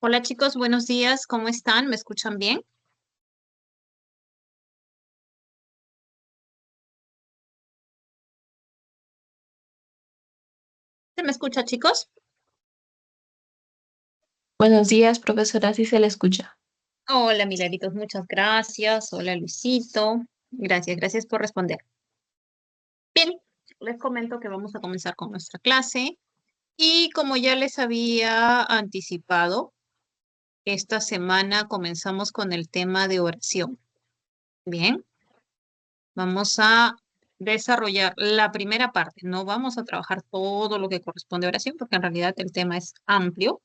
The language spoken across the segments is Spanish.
Hola chicos, buenos días, ¿cómo están? ¿Me escuchan bien? ¿Se me escucha, chicos? Buenos días, profesora, si se le escucha. Hola, Milagritos, muchas gracias. Hola, Luisito. Gracias por responder. Bien, les comento que vamos a comenzar con nuestra clase y como ya les había anticipado, esta semana comenzamos con el tema de oración. Bien, vamos a desarrollar la primera parte. No vamos a trabajar todo lo que corresponde a oración porque en realidad el tema es amplio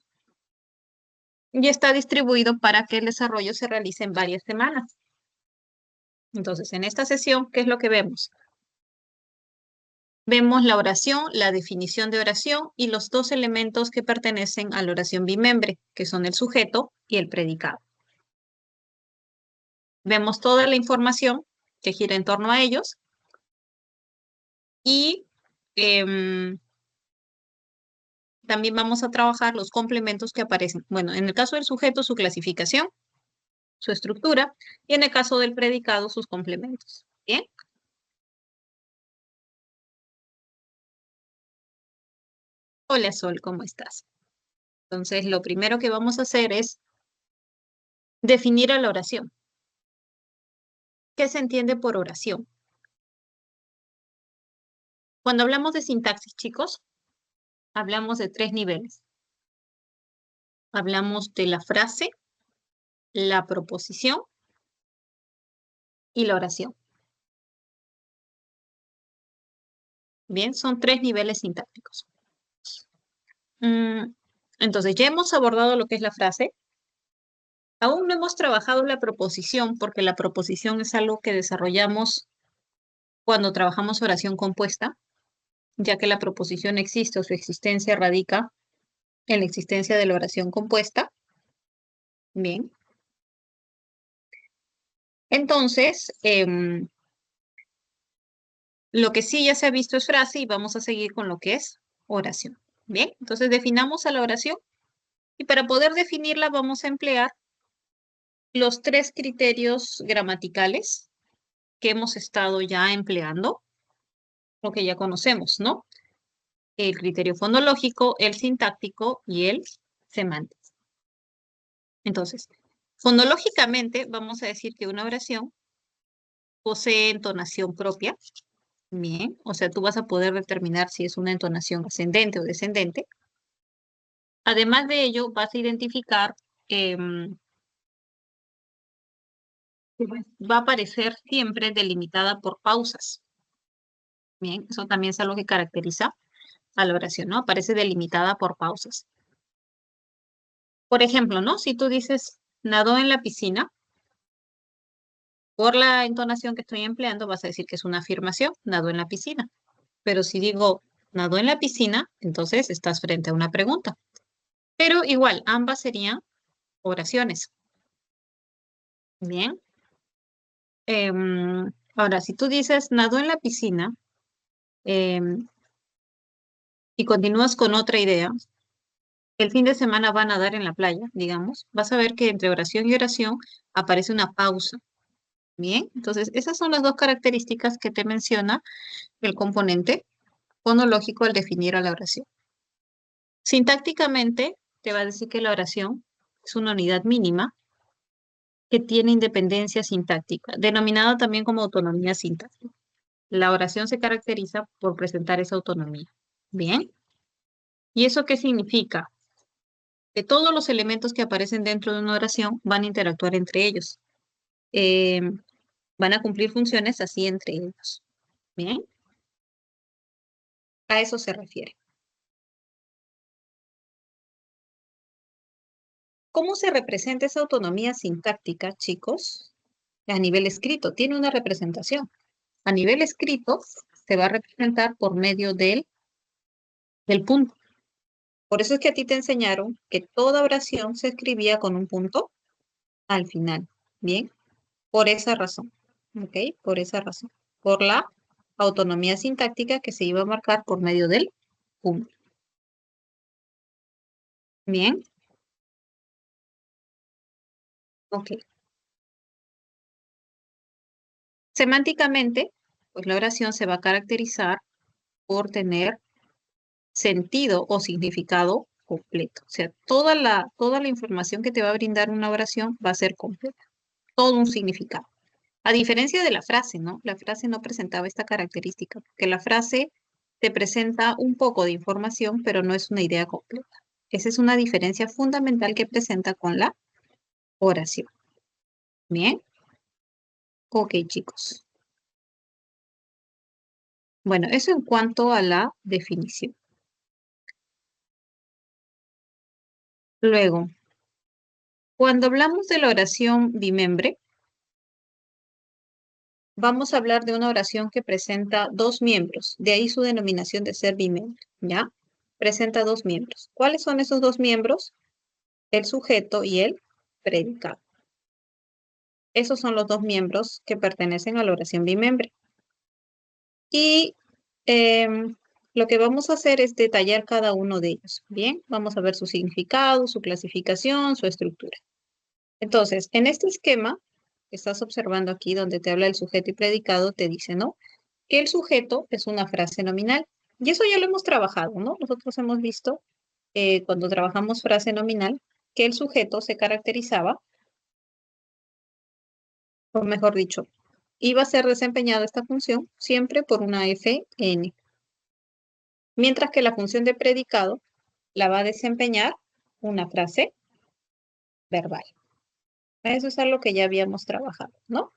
y está distribuido para que el desarrollo se realice en varias semanas. Entonces, en esta sesión, ¿qué es lo que vemos? Vemos la oración, la definición de oración y los dos elementos que pertenecen a la oración bimembre, que son el sujeto y el predicado. Vemos toda la información que gira en torno a ellos y em, también vamos a trabajar los complementos que aparecen. Bueno, en el caso del sujeto, su clasificación, su estructura, y en el caso del predicado, sus complementos. Bien. Hola Sol, ¿cómo estás? Entonces, lo primero que vamos a hacer es definir a la oración. ¿Qué se entiende por oración? Cuando hablamos de sintaxis, chicos, hablamos de tres niveles. Hablamos de la frase, la proposición y la oración. Bien, son tres niveles sintácticos. Mm, entonces, ya hemos abordado lo que es la frase. Aún no hemos trabajado la proposición porque la proposición es algo que desarrollamos cuando trabajamos oración compuesta, ya que la proposición existe o su existencia radica en la existencia de la oración compuesta. Bien. Entonces, lo que sí ya se ha visto es frase y vamos a seguir con lo que es oración. Bien, entonces definamos a la oración y para poder definirla vamos a emplear los tres criterios gramaticales que hemos estado ya empleando, lo que ya conocemos, ¿no? El criterio fonológico, el sintáctico y el semántico. Entonces, fonológicamente vamos a decir que una oración posee entonación propia. Bien, o sea, tú vas a poder determinar si es una entonación ascendente o descendente. Además de ello, vas a identificar que va a aparecer siempre delimitada por pausas. Bien, eso también es algo que caracteriza a la oración, ¿no? Aparece delimitada por pausas. Por ejemplo, ¿no? Si tú dices nadó en la piscina, por la entonación que estoy empleando, vas a decir que es una afirmación, nadó en la piscina. Pero si digo nadó en la piscina, entonces estás frente a una pregunta. Pero igual, ambas serían oraciones. Bien. Ahora, si tú dices nadó en la piscina em, y continúas con otra idea, el fin de semana va a nadar en la playa, digamos, vas a ver que entre oración y oración aparece una pausa. Bien, entonces esas son las dos características que te menciona el componente fonológico al definir a la oración. Sintácticamente, te va a decir que la oración es una unidad mínima que tiene independencia sintáctica, denominada también como autonomía sintáctica. La oración se caracteriza por presentar esa autonomía. Bien. ¿Y eso qué significa? Que todos los elementos que aparecen dentro de una oración van a interactuar entre ellos. Eh, Van a cumplir funciones así entre ellos. Bien. A eso se refiere. ¿Cómo se representa esa autonomía sintáctica, chicos? A nivel escrito, tiene una representación. A nivel escrito, se va a representar por medio del punto. Por eso es que a ti te enseñaron que toda oración se escribía con un punto al final. Bien, por esa razón. ¿Ok? Por esa razón. Por la autonomía sintáctica que se iba a marcar por medio del punto. Bien. Ok. Semánticamente, pues la oración se va a caracterizar por tener sentido o significado completo. O sea, toda la información que te va a brindar una oración va a ser completa, todo un significado. A diferencia de la frase, ¿no? La frase no presentaba esta característica, porque la frase te presenta un poco de información, pero no es una idea completa. Esa es una diferencia fundamental que presenta con la oración. Bien, ok, chicos. Bueno, eso en cuanto a la definición. Luego, cuando hablamos de la oración bimembre, vamos a hablar de una oración que presenta dos miembros, de ahí su denominación de ser bimembre, ¿ya? Presenta dos miembros. ¿Cuáles son esos dos miembros? El sujeto y el predicado. Esos son los dos miembros que pertenecen a la oración bimembre. Y lo que vamos a hacer es detallar cada uno de ellos. Bien, vamos a ver su significado, su clasificación, su estructura. Entonces, en este esquema que estás observando aquí, donde te habla el sujeto y predicado, te dice, ¿no? Que el sujeto es una frase nominal. Y eso ya lo hemos trabajado, ¿no? Nosotros hemos visto, cuando trabajamos frase nominal, que el sujeto se caracterizaba, o mejor dicho, iba a ser desempeñada esta función siempre por una FN, mientras que la función de predicado la va a desempeñar una frase verbal. Eso es algo que ya habíamos trabajado, ¿no?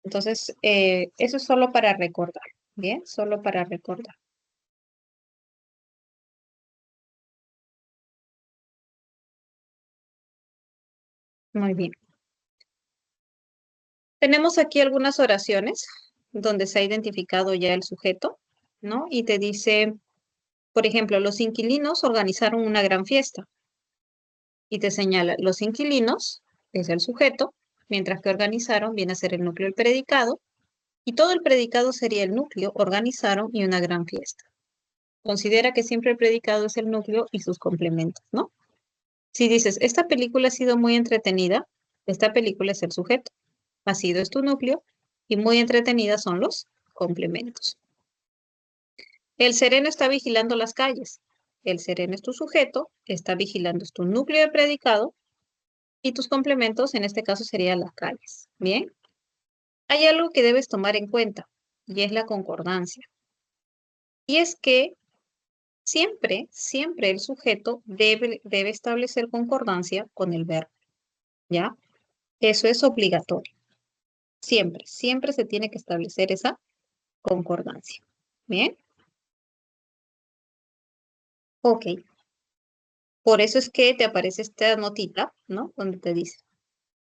Entonces, eso es solo para recordar, ¿bien? Solo para recordar. Muy bien. Tenemos aquí algunas oraciones donde se ha identificado ya el sujeto, ¿no? Y te dice, por ejemplo, los inquilinos organizaron una gran fiesta. Y te señala, los inquilinos es el sujeto, mientras que organizaron viene a ser el núcleo del predicado, y todo el predicado sería el núcleo, organizaron y una gran fiesta. Considera que siempre el predicado es el núcleo y sus complementos, ¿no? Si dices, esta película ha sido muy entretenida, esta película es el sujeto, ha sido es tu núcleo, y muy entretenida son los complementos. El sereno está vigilando las calles. El sereno es tu sujeto, está vigilando es tu núcleo de predicado, y tus complementos en este caso serían las calles. Bien, hay algo que debes tomar en cuenta y es la concordancia. Y es que siempre el sujeto debe establecer concordancia con el verbo. ¿Ya? Eso es obligatorio. Siempre se tiene que establecer esa concordancia. Bien, ok. Por eso es que te aparece esta notita, ¿no? Donde te dice,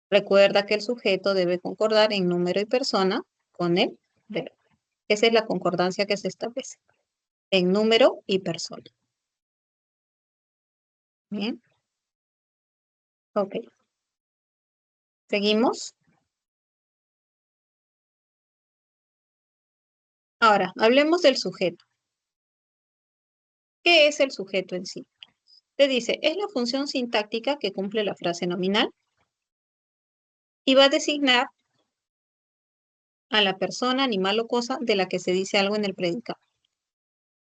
recuerda que el sujeto debe concordar en número y persona con el verbo. Esa es la concordancia que se establece en número y persona. Bien, ok. Seguimos. Ahora, hablemos del sujeto. ¿Qué es el sujeto en sí? Te dice, es la función sintáctica que cumple la frase nominal y va a designar a la persona, animal o cosa de la que se dice algo en el predicado.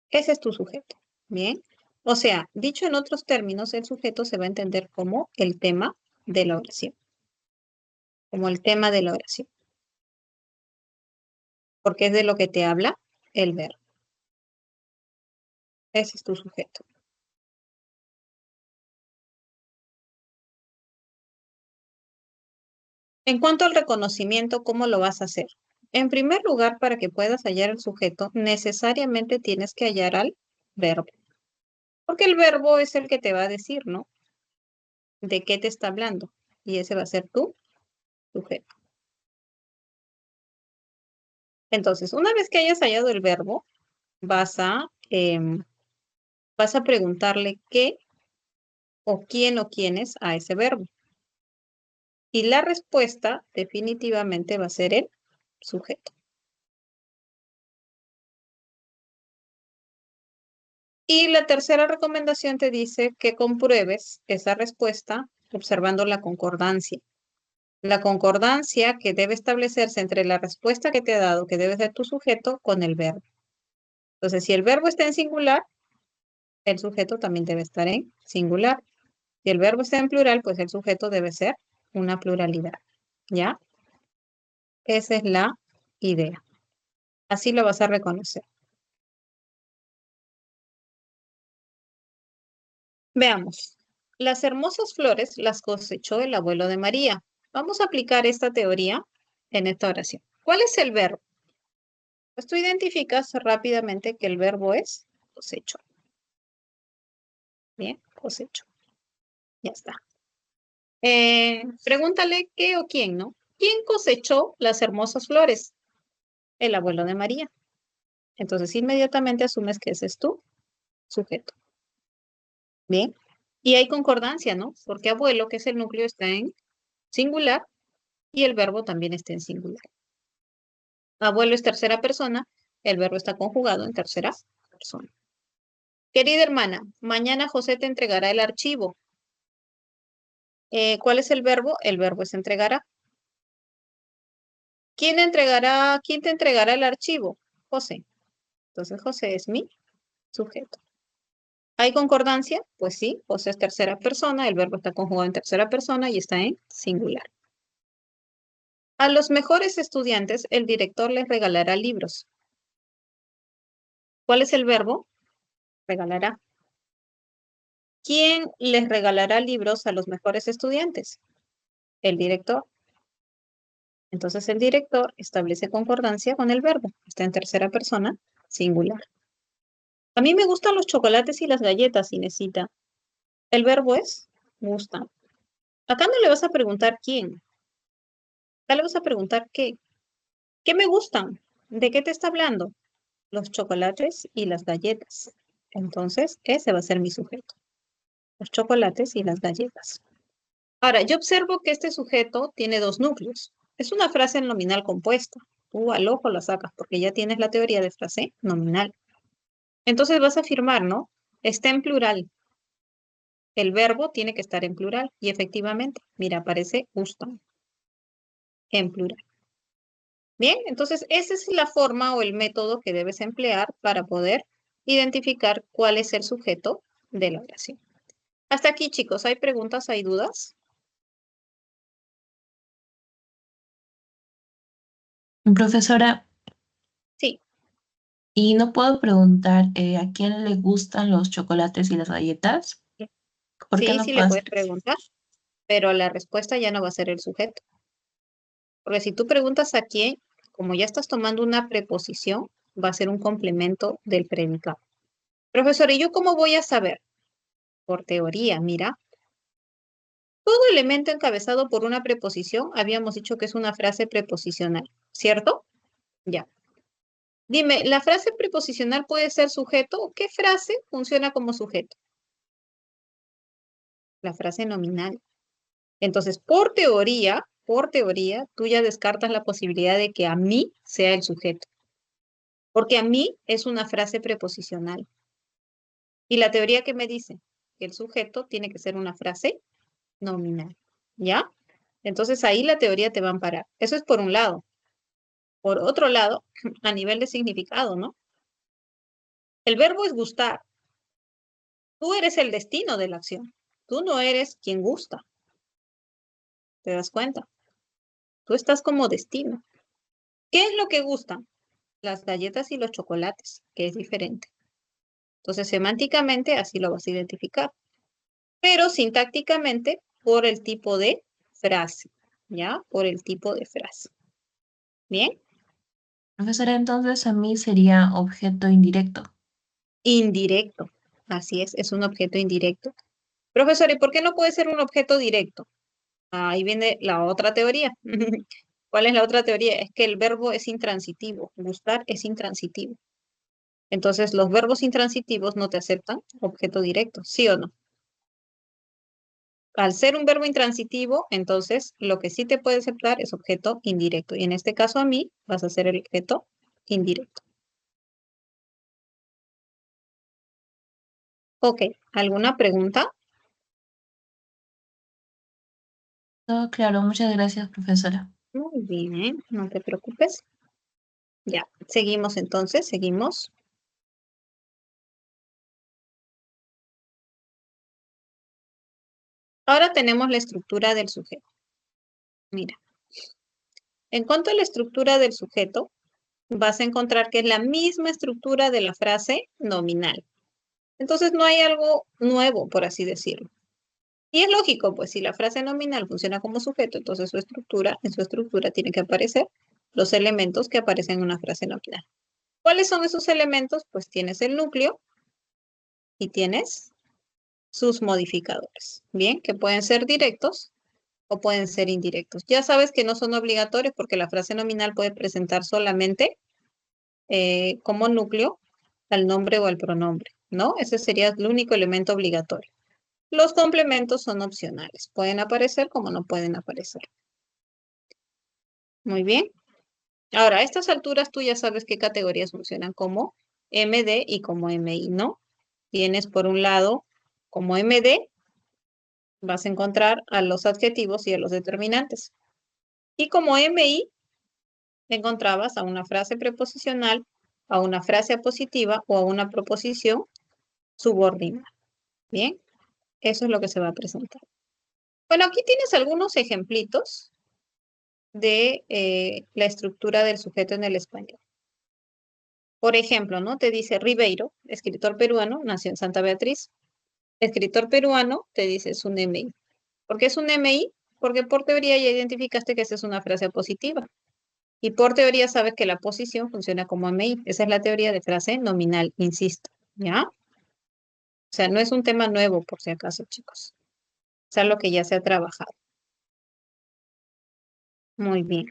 Ese es tu sujeto. Bien. O sea, dicho en otros términos, el sujeto se va a entender como el tema de la oración. Como el tema de la oración. Porque es de lo que te habla el verbo. Ese es tu sujeto. En cuanto al reconocimiento, ¿cómo lo vas a hacer? En primer lugar, para que puedas hallar el sujeto, necesariamente tienes que hallar al verbo. Porque el verbo es el que te va a decir, ¿no? De qué te está hablando. Y ese va a ser tu sujeto. Entonces, una vez que hayas hallado el verbo, vas a, vas a preguntarle qué o quién o quiénes a ese verbo. Y la respuesta definitivamente va a ser el sujeto. Y la tercera recomendación te dice que compruebes esa respuesta observando la concordancia. la concordancia que debe establecerse entre la respuesta que te ha dado, que debe ser tu sujeto, con el verbo. Entonces, si el verbo está en singular, el sujeto también debe estar en singular. Si el verbo está en plural, pues el sujeto debe ser una pluralidad. ¿Ya? Esa es la idea. Así lo vas a reconocer. Veamos. Las hermosas flores las cosechó el abuelo de María. Vamos a aplicar esta teoría en esta oración. ¿Cuál es el verbo? Pues tú identificas rápidamente que el verbo es cosecho. Bien, cosecho. Ya está. Pregúntale qué o quién, ¿no? ¿Quién cosechó las hermosas flores? El abuelo de María. Entonces inmediatamente asumes que ese es tu sujeto. Bien. Y hay concordancia, ¿no? Porque abuelo, que es el núcleo, está en singular y el verbo también está en singular. Abuelo es tercera persona, el verbo está conjugado en tercera persona. Querida hermana, mañana José te entregará el archivo. ¿Cuál es el verbo? El verbo es entregará. ¿Quién te entregará el archivo? José. Entonces José es mi sujeto. ¿Hay concordancia? Pues sí, José es tercera persona, el verbo está conjugado en tercera persona y está en singular. A los mejores estudiantes, el director les regalará libros. ¿Cuál es el verbo? Regalará. ¿Quién les regalará libros a los mejores estudiantes? El director. Entonces el director establece concordancia con el verbo. Está en tercera persona, singular. A mí me gustan los chocolates y las galletas, Inesita. El verbo es gusta. Acá no le vas a preguntar quién. Acá le vas a preguntar qué. ¿Qué me gustan? ¿De qué te está hablando? Los chocolates y las galletas. Entonces, ese va a ser mi sujeto. Los chocolates y las galletas. Ahora, yo observo que este sujeto tiene dos núcleos. Es una frase nominal compuesta. Tú al ojo la sacas porque ya tienes la teoría de frase nominal. Entonces vas a afirmar, ¿no? Está en plural. El verbo tiene que estar en plural. Y efectivamente, mira, aparece gustan en plural. Bien, entonces esa es la forma o el método que debes emplear para poder identificar cuál es el sujeto de la oración. Hasta aquí, chicos, ¿hay preguntas, hay dudas? Profesora, Sí, ¿y no puedo preguntar a quién le gustan los chocolates y las galletas? ¿Por qué sí, no sí le puedo puedes hacer eso? preguntar, pero la respuesta ya no va a ser el sujeto. Porque si tú preguntas a quién, como ya estás tomando una preposición, va a ser un complemento del predicado. Profesor, ¿y yo cómo voy a saber? Por teoría, mira, todo elemento encabezado por una preposición, habíamos dicho que es una frase preposicional, ¿cierto? Ya. Dime, ¿la frase preposicional puede ser sujeto? ¿Qué frase funciona como sujeto? La frase nominal. Entonces, por teoría, tú ya descartas la posibilidad de que a mí sea el sujeto, porque a mí es una frase preposicional. Y la teoría que me dice que el sujeto tiene que ser una frase nominal, ¿ya? Entonces ahí la teoría te va a amparar. Eso es por un lado. Por otro lado, a nivel de significado, ¿no? El verbo es gustar. Tú eres el destino de la acción. Tú no eres quien gusta. ¿Te das cuenta? Tú estás como destino. ¿Qué es lo que gustan? Las galletas y los chocolates, que es diferente. Entonces, semánticamente así lo vas a identificar, pero sintácticamente por el tipo de frase, ¿ya? Por el tipo de frase. ¿Bien? Profesora, entonces a mí sería objeto indirecto. Indirecto. Así es un objeto indirecto. Profesor, ¿y por qué no puede ser un objeto directo? Ahí viene la otra teoría. ¿Cuál es la otra teoría? Es que el verbo es intransitivo. Gustar es intransitivo. Entonces, los verbos intransitivos no te aceptan objeto directo, ¿sí o no? Al ser un verbo intransitivo, entonces lo que sí te puede aceptar es objeto indirecto. Y en este caso a mí vas a ser el objeto indirecto. Ok, ¿alguna pregunta? Todo claro, muchas gracias, profesora. Muy bien, no te preocupes. Ya, seguimos entonces, seguimos. Ahora tenemos la estructura del sujeto. Mira, en cuanto a la estructura del sujeto, vas a encontrar que es la misma estructura de la frase nominal. Entonces no hay algo nuevo, por así decirlo. Y es lógico, pues si la frase nominal funciona como sujeto, entonces en su estructura tienen que aparecer los elementos que aparecen en una frase nominal. ¿Cuáles son esos elementos? Pues tienes el núcleo y tienes sus modificadores, ¿bien? Que pueden ser directos o pueden ser indirectos. Ya sabes que no son obligatorios porque la frase nominal puede presentar solamente como núcleo al nombre o al pronombre, ¿no? Ese sería el único elemento obligatorio. Los complementos son opcionales. Pueden aparecer como no pueden aparecer. Muy bien. Ahora, a estas alturas tú ya sabes qué categorías funcionan como MD y como MI, ¿no? Tienes por un lado como MD, vas a encontrar a los adjetivos y a los determinantes. Y como MI, encontrabas a una frase preposicional, a una frase apositiva o a una proposición subordinada. Bien, eso es lo que se va a presentar. Bueno, aquí tienes algunos ejemplitos de la estructura del sujeto en el español. Por ejemplo, ¿no? Te dice Ribeiro, escritor peruano, nació en Santa Beatriz. Escritor peruano, te dice es un MI. ¿Por qué es un MI? Porque por teoría ya identificaste que esa es una frase positiva. Y por teoría sabes que la posición funciona como MI. Esa es la teoría de frase nominal, insisto. ¿Ya? O sea, no es un tema nuevo, por si acaso, chicos. Es algo que ya se ha trabajado. Muy bien.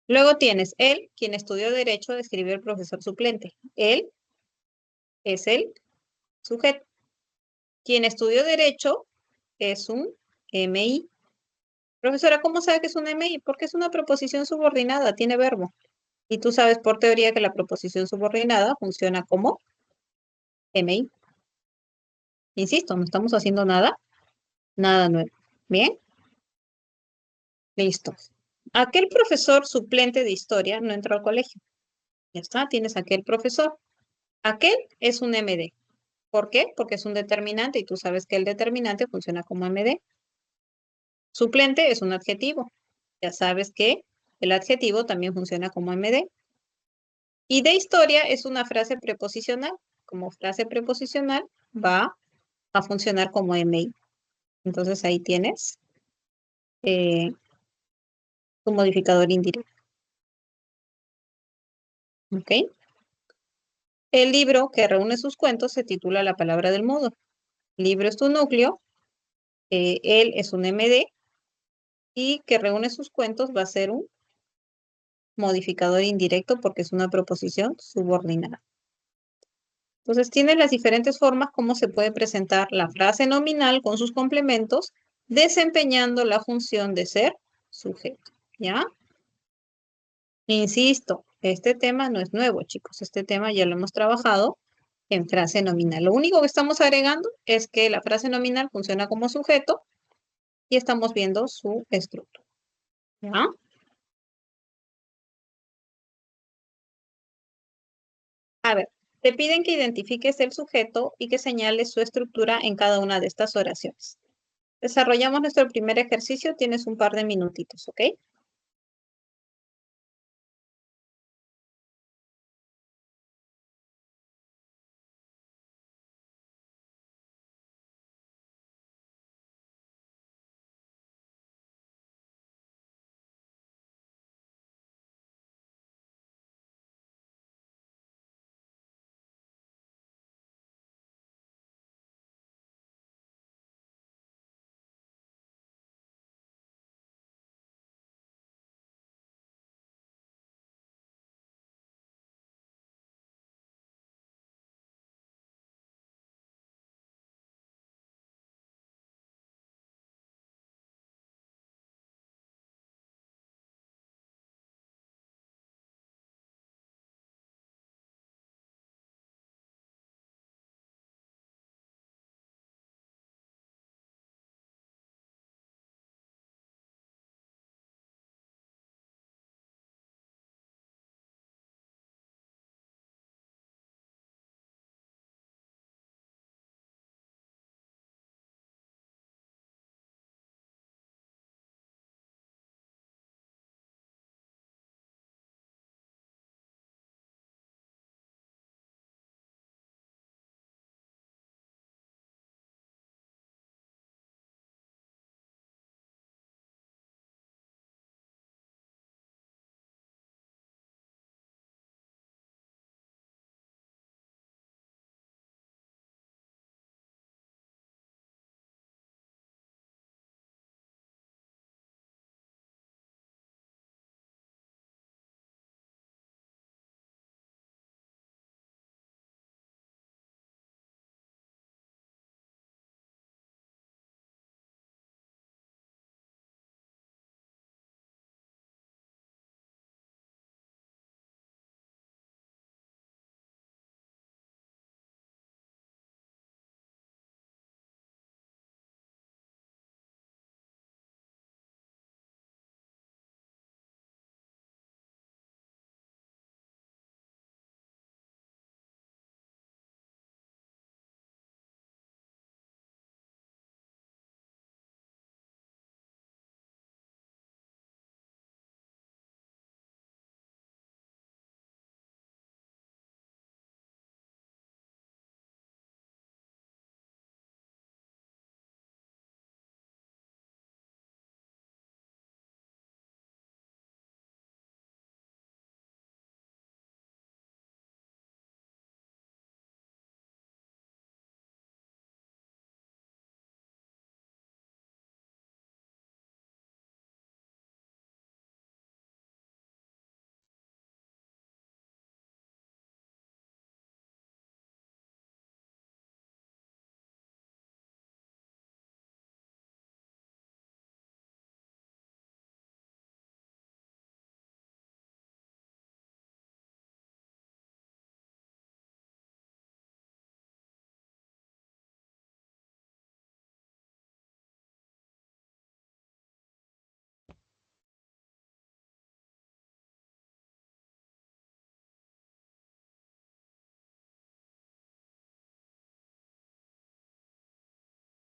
Luego tienes él, quien estudió Derecho, describió el profesor suplente. Él es el sujeto. Quien estudió Derecho es un MI. Profesora, ¿cómo sabe que es un MI? Porque es una proposición subordinada, tiene verbo. Y tú sabes por teoría que la proposición subordinada funciona como MI. Insisto, no estamos haciendo nada nuevo. Bien, listo. Aquel profesor suplente de historia no entró al colegio. Ya está, tienes aquel profesor. Aquel es un MD. ¿Por qué? Porque es un determinante y tú sabes que el determinante funciona como MD. Suplente es un adjetivo. Ya sabes que el adjetivo también funciona como MD. Y de historia es una frase preposicional. Como frase preposicional va a funcionar como MI. Entonces ahí tienes eh, tu modificador indirecto. ¿Ok? El libro que reúne sus cuentos se titula La palabra del mudo. Libro es tu núcleo, él es un MD y que reúne sus cuentos va a ser un modificador indirecto porque es una proposición subordinada. Entonces, tienes las diferentes formas como se puede presentar la frase nominal con sus complementos, desempeñando la función de ser sujeto. ¿Ya? Insisto, este tema no es nuevo, chicos. Este tema ya lo hemos trabajado en frase nominal. Lo único que estamos agregando es que la frase nominal funciona como sujeto y estamos viendo su estructura. ¿Ya? A ver, te piden que identifiques el sujeto y que señales su estructura en cada una de estas oraciones. Desarrollamos nuestro primer ejercicio, tienes un par de minutitos, ¿ok?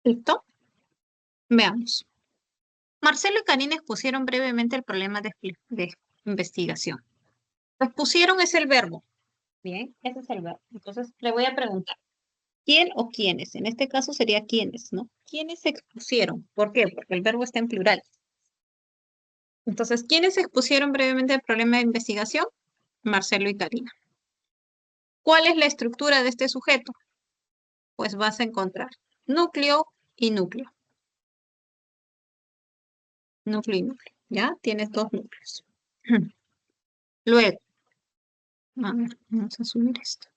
¿Listo? Veamos. Marcelo y Karina expusieron brevemente el problema de investigación. Expusieron es el verbo. Bien, ese es el verbo. Entonces, le voy a preguntar, ¿quién o quiénes? En este caso sería quiénes, ¿no? ¿Quiénes se expusieron? ¿Por qué? Porque el verbo está en plural. Entonces, ¿quiénes expusieron brevemente el problema de investigación? Marcelo y Karina. ¿Cuál es la estructura de este sujeto? Pues vas a encontrar núcleo y núcleo. Núcleo y núcleo. ¿Ya? Tienes dos núcleos. Luego, a ver, vamos a subir esto.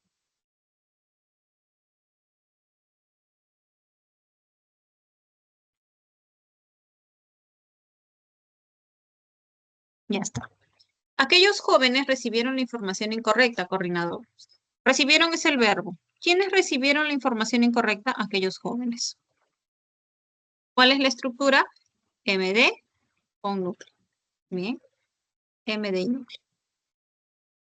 Ya está. Aquellos jóvenes recibieron la información incorrecta, coordinador. Recibieron es el verbo. ¿Quiénes recibieron la información incorrecta? Aquellos jóvenes. ¿Cuál es la estructura? MD con núcleo. Bien. MD y núcleo.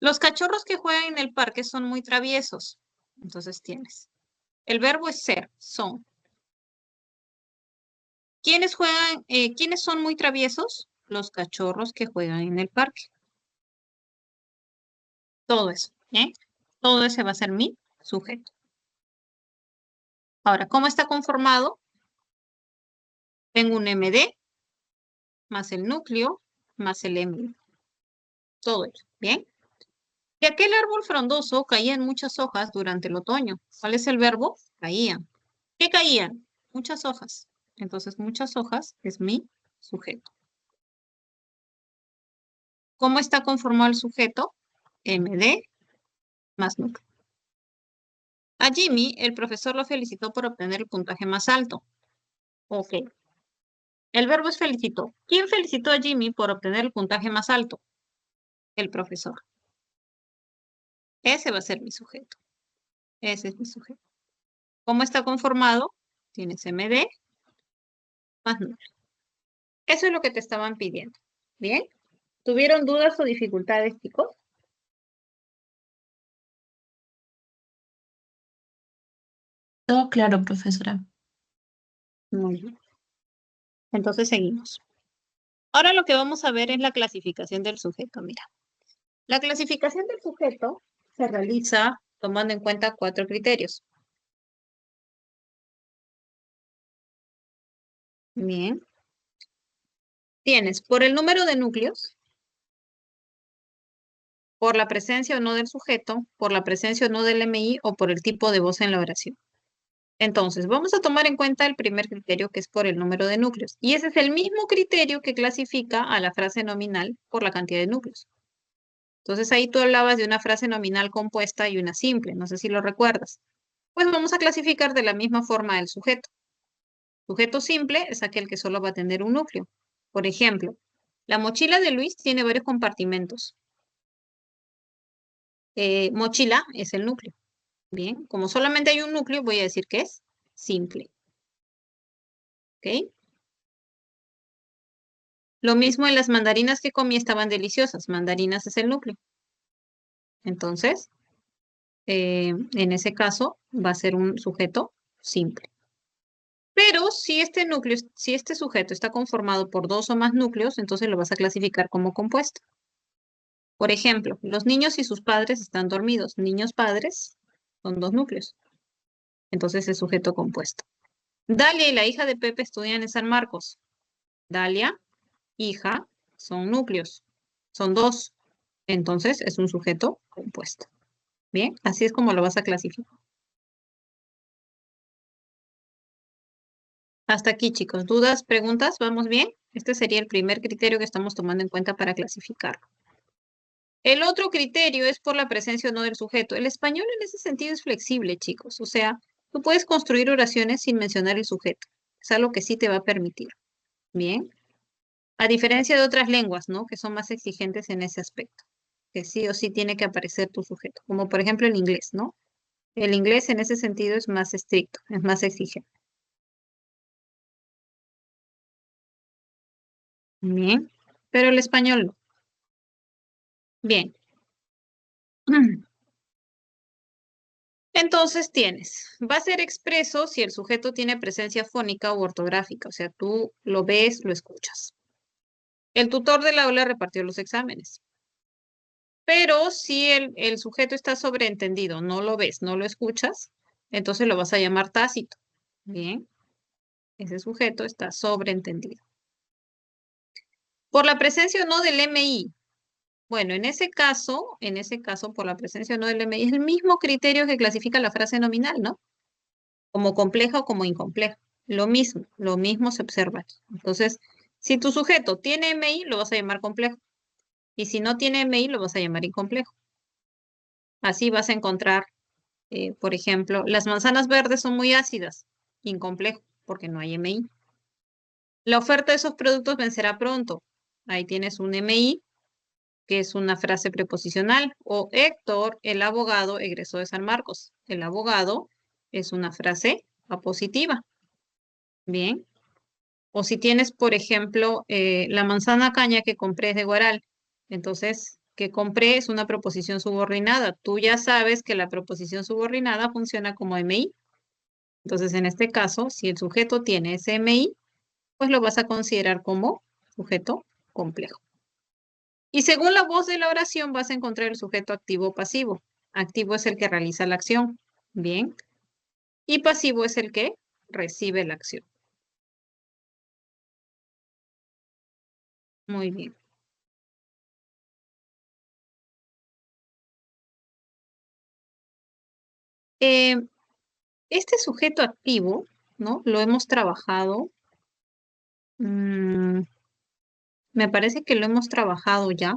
Los cachorros que juegan en el parque son muy traviesos. Entonces tienes. El verbo es ser, son. ¿Quiénes juegan, quiénes son muy traviesos? Los cachorros que juegan en el parque. Todo eso. ¿Eh? Todo ese va a ser mi sujeto. Ahora, ¿cómo está conformado? Tengo un MD más el núcleo más el M. Todo eso. ¿Bien? De aquel árbol frondoso caían muchas hojas durante el otoño. ¿Cuál es el verbo? Caían. ¿Qué caían? Muchas hojas. Entonces, muchas hojas es mi sujeto. ¿Cómo está conformado el sujeto? MD más núcleo. A Jimmy, el profesor lo felicitó por obtener el puntaje más alto. Ok. El verbo es felicitó. ¿Quién felicitó a Jimmy por obtener el puntaje más alto? El profesor. Ese va a ser mi sujeto. Ese es mi sujeto. ¿Cómo está conformado? Tienes MD más núcleo. Eso es lo que te estaban pidiendo. ¿Bien? ¿Tuvieron dudas o dificultades, chicos? Todo claro, profesora. Muy bien. Entonces seguimos. Ahora lo que vamos a ver es la clasificación del sujeto. Mira, la clasificación del sujeto se realiza tomando en cuenta 4 criterios. Bien. Tienes por el número de núcleos, por la presencia o no del sujeto, por la presencia o no del MI o por el tipo de voz en la oración. Entonces, vamos a tomar en cuenta el primer criterio que es por el número de núcleos. Y ese es el mismo criterio que clasifica a la frase nominal por la cantidad de núcleos. Entonces, ahí tú hablabas de una frase nominal compuesta y una simple. No sé si lo recuerdas. Pues vamos a clasificar de la misma forma el sujeto. Sujeto simple es aquel que solo va a tener un núcleo. Por ejemplo, la mochila de Luis tiene varios compartimentos. Mochila es el núcleo. Bien, como solamente hay un núcleo, voy a decir que es simple. ¿Ok? Lo mismo en las mandarinas que comí estaban deliciosas. Mandarinas es el núcleo. Entonces, en ese caso, va a ser un sujeto simple. Pero si este núcleo, si este sujeto está conformado por 2 o más núcleos, entonces lo vas a clasificar como compuesto. Por ejemplo, los niños y sus padres están dormidos. Niños padres son 2 núcleos. Entonces es sujeto compuesto. Dalia y la hija de Pepe estudian en San Marcos. Dalia, hija, son núcleos. Son 2. Entonces es un sujeto compuesto. Bien, así es como lo vas a clasificar. Hasta aquí, chicos. ¿Dudas, preguntas? ¿Vamos bien? Este sería el primer criterio que estamos tomando en cuenta para clasificarlo. El otro criterio es por la presencia o no del sujeto. El español en ese sentido es flexible, chicos. O sea, tú puedes construir oraciones sin mencionar el sujeto. Es algo que sí te va a permitir. Bien. A diferencia de otras lenguas, ¿no? Que son más exigentes en ese aspecto. Que sí o sí tiene que aparecer tu sujeto. Como por ejemplo el inglés, ¿no? El inglés en ese sentido es más estricto, es más exigente. Bien. Pero el español no. Bien. Entonces tienes, va a ser expreso si el sujeto tiene presencia fónica u ortográfica, o sea, tú lo ves, lo escuchas. El tutor del aula repartió los exámenes. Pero si el sujeto está sobreentendido, no lo ves, no lo escuchas, entonces lo vas a llamar tácito. Bien, ese sujeto está sobreentendido. Por la presencia o no del MI. Bueno, en ese caso, por la presencia o no del MI, es el mismo criterio que clasifica la frase nominal, ¿no? Como compleja o como incompleja. Lo mismo se observa aquí. Entonces, si tu sujeto tiene MI, lo vas a llamar complejo. Y si no tiene MI, lo vas a llamar incomplejo. Así vas a encontrar, por ejemplo, las manzanas verdes son muy ácidas. Incomplejo, porque no hay MI. La oferta de esos productos vencerá pronto. Ahí tienes un MI, que es una frase preposicional. O Héctor, el abogado, egresó de San Marcos. El abogado es una frase apositiva. Bien. O si tienes, por ejemplo, la manzana caña que compré es de Guaral. Entonces, que compré es una proposición subordinada. Tú ya sabes que la proposición subordinada funciona como MI. Entonces, en este caso, si el sujeto tiene ese MI, pues lo vas a considerar como sujeto complejo. Y según la voz de la oración, vas a encontrar el sujeto activo o pasivo. Activo es el que realiza la acción. Bien. Y pasivo es el que recibe la acción. Muy bien. Eh, Este sujeto activo, ¿no? Lo hemos trabajado. mm, Me parece que lo hemos trabajado ya.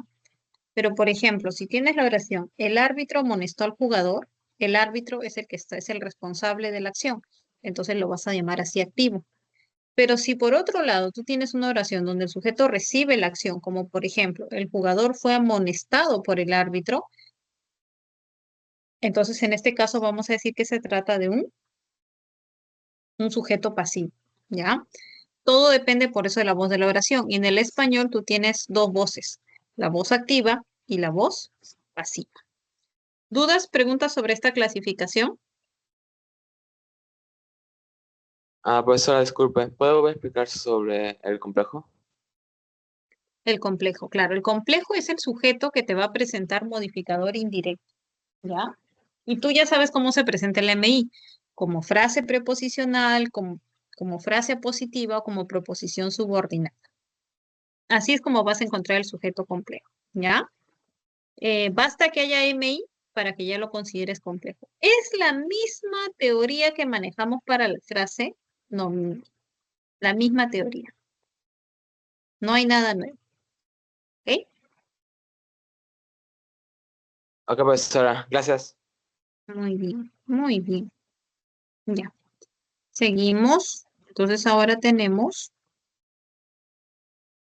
Pero, por ejemplo, si tienes la oración, el árbitro amonestó al jugador, el árbitro es el que está, es el responsable de la acción. Entonces lo vas a llamar así activo. Pero si por otro lado tú tienes una oración donde el sujeto recibe la acción, como por ejemplo, el jugador fue amonestado por el árbitro, entonces en este caso vamos a decir que se trata de un sujeto pasivo, ¿ya? Todo depende por eso de la voz de la oración. Y en el español tú tienes dos voces, la voz activa y la voz pasiva. ¿Dudas, preguntas sobre esta clasificación? Profesora, disculpe, ¿puedo explicar sobre el complejo? El complejo, claro. El complejo es el sujeto que te va a presentar modificador indirecto, ¿ya? Y tú ya sabes cómo se presenta el MI, como frase preposicional, como frase positiva o como proposición subordinada. Así es como vas a encontrar el sujeto complejo, ¿ya? Basta que haya MI para que ya lo consideres complejo. Es la misma teoría que manejamos para la frase nominal, la misma teoría. No hay nada nuevo, ¿ok? Ok, profesora, gracias. Muy bien, muy bien. Ya, seguimos. Entonces ahora tenemos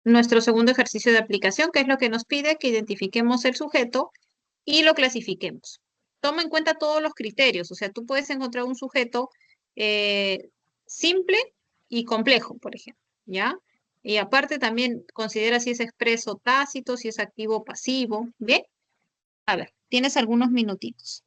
nuestro segundo ejercicio de aplicación, que es lo que nos pide que identifiquemos el sujeto y lo clasifiquemos. Toma en cuenta todos los criterios, o sea, tú puedes encontrar un sujeto eh, simple y complejo, por ejemplo, ¿ya? Y aparte también considera si es expreso o tácito, si es activo o pasivo. Bien, a ver, tienes algunos minutitos.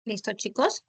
¿Listo, chicos?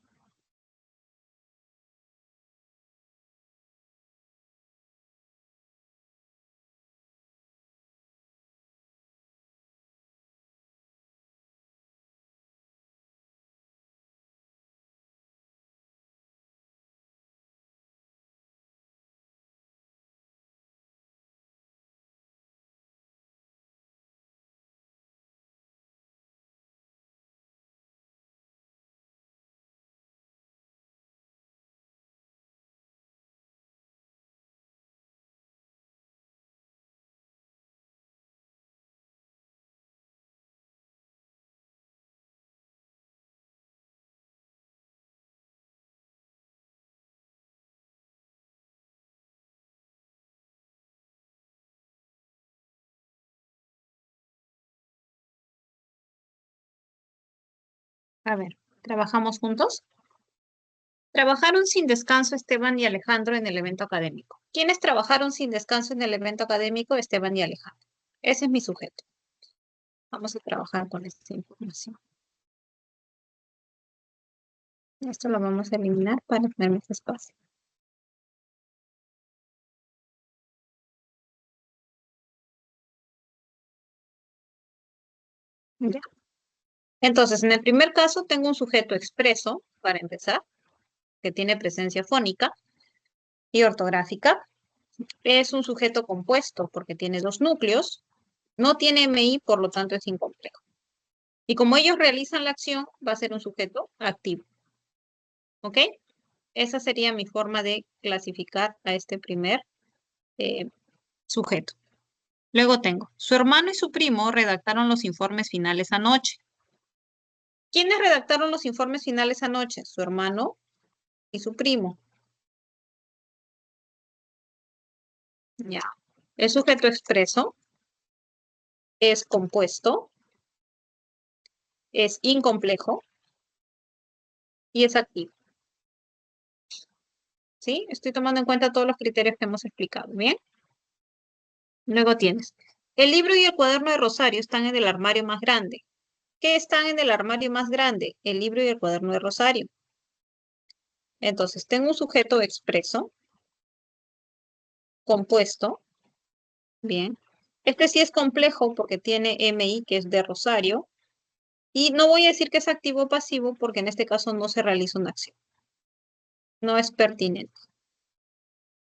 A ver, ¿trabajamos juntos? Trabajaron sin descanso Esteban y Alejandro en el evento académico. ¿Quiénes trabajaron sin descanso en el evento académico? Esteban y Alejandro. Ese es mi sujeto. Vamos a trabajar con esta información. Esto lo vamos a eliminar para tener más espacio. ¿Ya? Entonces, en el primer caso tengo un sujeto expreso, para empezar, que tiene presencia fónica y ortográfica. Es un sujeto compuesto porque tiene dos núcleos. No tiene MI, por lo tanto es incomplejo. Y como ellos realizan la acción, va a ser un sujeto activo. ¿Ok? Esa sería mi forma de clasificar a este primer sujeto. Luego tengo, su hermano y su primo redactaron los informes finales anoche. ¿Quiénes redactaron los informes finales anoche? Su hermano y su primo. Ya. El sujeto expreso es compuesto, es incomplejo y es activo. ¿Sí? Estoy tomando en cuenta todos los criterios que hemos explicado. ¿Bien? Luego tienes, el libro y el cuaderno de Rosario están en el armario más grande. ¿Qué están en el armario más grande? El libro y el cuaderno de Rosario. Entonces, tengo un sujeto expreso, compuesto. Bien. Este sí es complejo porque tiene MI, que es de Rosario. Y no voy a decir que es activo o pasivo porque en este caso no se realiza una acción. No es pertinente.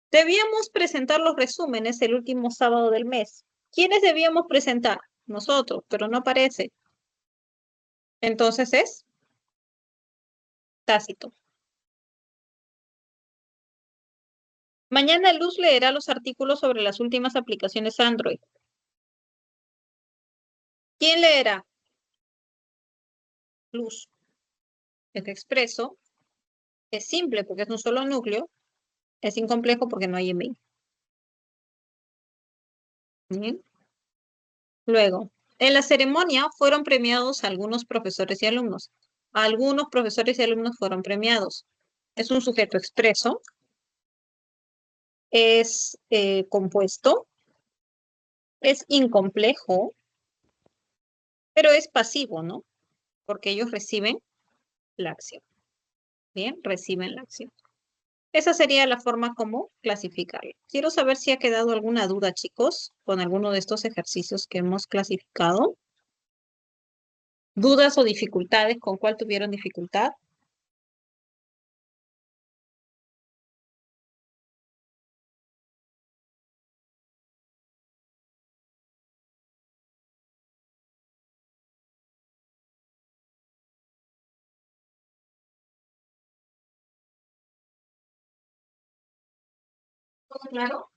Debíamos presentar los resúmenes el último sábado del mes. ¿Quiénes debíamos presentar? Nosotros, pero no aparece. Entonces es tácito. Mañana Luz leerá los artículos sobre las últimas aplicaciones Android. ¿Quién leerá? Luz. Es expreso, es simple porque es un solo núcleo, es incomplejo porque no hay email. Bien. Luego, en la ceremonia fueron premiados algunos profesores y alumnos. Algunos profesores y alumnos fueron premiados. Es un sujeto expreso, es compuesto, es incomplejo, pero es pasivo, ¿no? Porque ellos reciben la acción. Bien, reciben la acción. Esa sería la forma como clasificarlo. Quiero saber si ha quedado alguna duda, chicos, con alguno de estos ejercicios que hemos clasificado. ¿Dudas o dificultades? ¿Con cuál tuvieron dificultad? ¿Todo claro?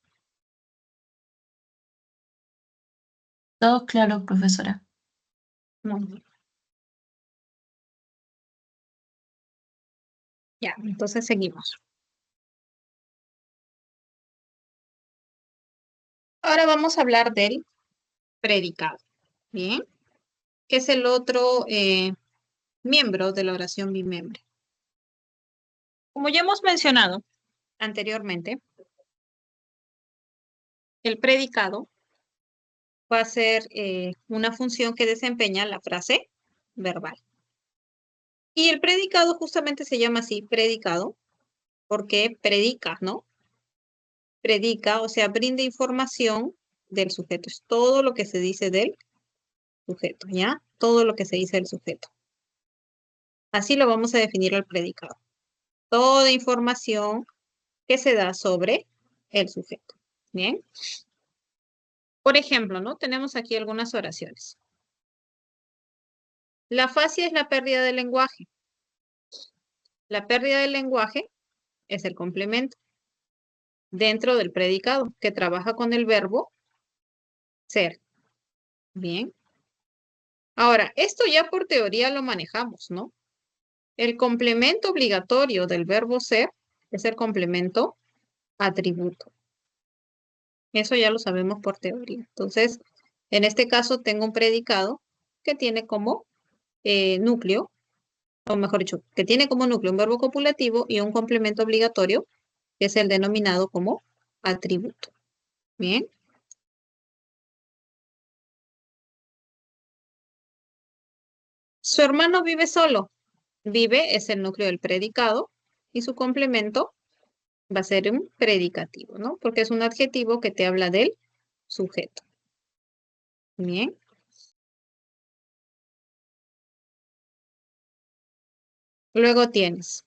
Todo claro, profesora. Muy bien. Ya, entonces seguimos. Ahora vamos a hablar del predicado. Bien, que es el otro miembro de la oración bimembre. Como ya hemos mencionado anteriormente, el predicado va a ser una función que desempeña la frase verbal. Y el predicado justamente se llama así, predicado, porque predica, ¿no? Predica, o sea, brinda información del sujeto. Es todo lo que se dice del sujeto, ¿ya? Todo lo que se dice del sujeto. Así lo vamos a definir al predicado. Toda información que se da sobre el sujeto. Bien. Por ejemplo, ¿no? Tenemos aquí algunas oraciones. La afasia es la pérdida del lenguaje. La pérdida del lenguaje es el complemento dentro del predicado que trabaja con el verbo ser. Bien. Ahora, esto ya por teoría lo manejamos, ¿no? El complemento obligatorio del verbo ser es el complemento atributo. Eso ya lo sabemos por teoría. Entonces, en este caso tengo un predicado que tiene como núcleo, o mejor dicho, que tiene como núcleo un verbo copulativo y un complemento obligatorio, que es el denominado como atributo. Bien. Su hermano vive solo. Vive es el núcleo del predicado y su complemento va a ser un predicativo, ¿no? Porque es un adjetivo que te habla del sujeto. Bien. Luego tienes.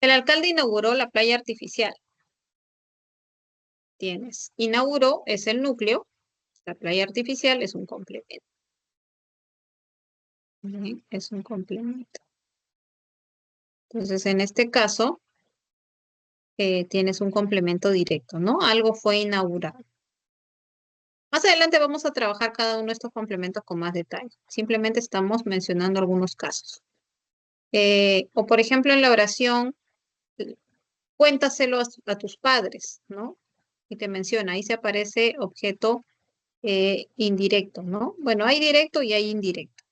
El alcalde inauguró la playa artificial. Tienes. Inauguró es el núcleo. La playa artificial es un complemento. Bien, es un complemento. Entonces, en este caso, tienes un complemento directo, ¿no? Algo fue inaugurado. Más adelante vamos a trabajar cada uno de estos complementos con más detalle. Simplemente estamos mencionando algunos casos. O por ejemplo, en la oración, cuéntaselo a tus padres, ¿no? Y te menciona, ahí se aparece objeto indirecto, ¿no? Bueno, hay directo y hay indirecto.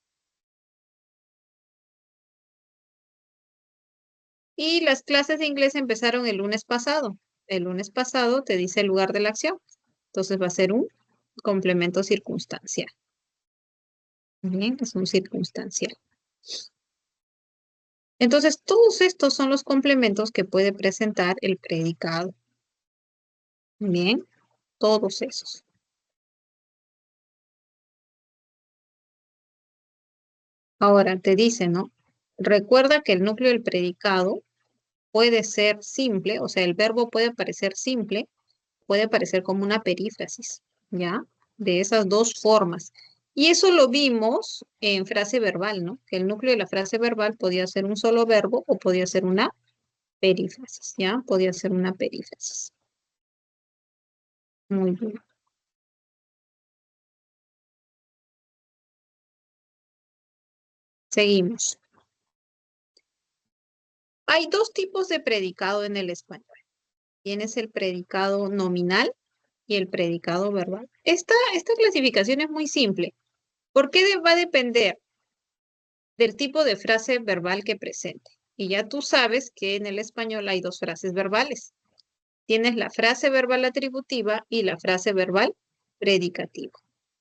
Y las clases de inglés empezaron el lunes pasado. El lunes pasado te dice el lugar de la acción. Entonces va a ser un complemento circunstancial. Bien, es un circunstancial. Entonces, todos estos son los complementos que puede presentar el predicado. Bien, todos esos. Ahora te dice, ¿no? Recuerda que el núcleo del predicado puede ser simple, o sea, el verbo puede parecer simple, puede parecer como una perífrasis, ¿ya? De esas dos formas. Y eso lo vimos en frase verbal, ¿no? Que el núcleo de la frase verbal podía ser un solo verbo o podía ser una perífrasis, ¿ya? Podía ser una perífrasis. Muy bien. Seguimos. Hay dos tipos de predicado en el español. Tienes el predicado nominal y el predicado verbal. Esta clasificación es muy simple. ¿Por qué va a depender del tipo de frase verbal que presente? Y ya tú sabes que en el español hay dos frases verbales. Tienes la frase verbal atributiva y la frase verbal predicativa,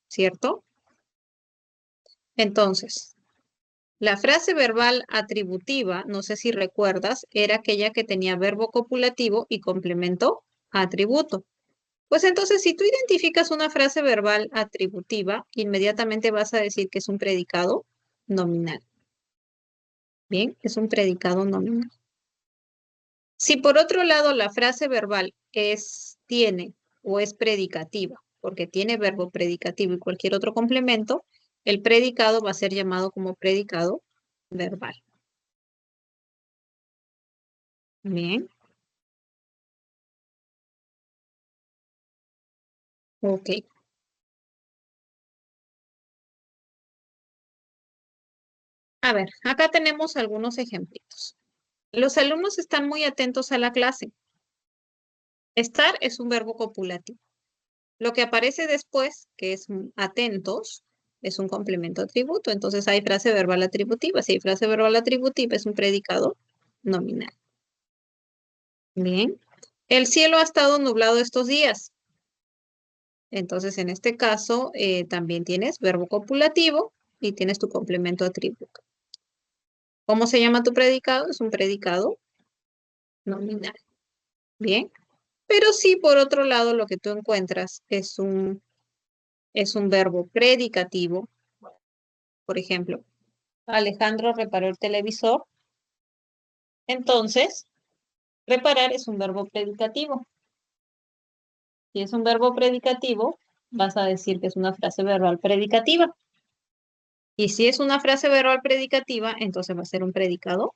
¿cierto? Entonces, la frase verbal atributiva, no sé si recuerdas, era aquella que tenía verbo copulativo y complemento atributo. Pues entonces, si tú identificas una frase verbal atributiva, inmediatamente vas a decir que es un predicado nominal. Bien, es un predicado nominal. Si por otro lado la frase verbal tiene o es predicativa, porque tiene verbo predicativo y cualquier otro complemento, el predicado va a ser llamado como predicado verbal. Bien. Ok. A ver, acá tenemos algunos ejemplitos. Los alumnos están muy atentos a la clase. Estar es un verbo copulativo. Lo que aparece después, que es atentos, es un complemento atributo. Entonces hay frase verbal atributiva. Si hay frase verbal atributiva, es un predicado nominal. Bien. El cielo ha estado nublado estos días. Entonces, en este caso, también tienes verbo copulativo y tienes tu complemento atributo. ¿Cómo se llama tu predicado? Es un predicado nominal. Bien. Pero si por otro lado lo que tú encuentras es un verbo predicativo, por ejemplo, Alejandro reparó el televisor, entonces reparar es un verbo predicativo. Si es un verbo predicativo, vas a decir que es una frase verbal predicativa. Y si es una frase verbal predicativa, entonces va a ser un predicado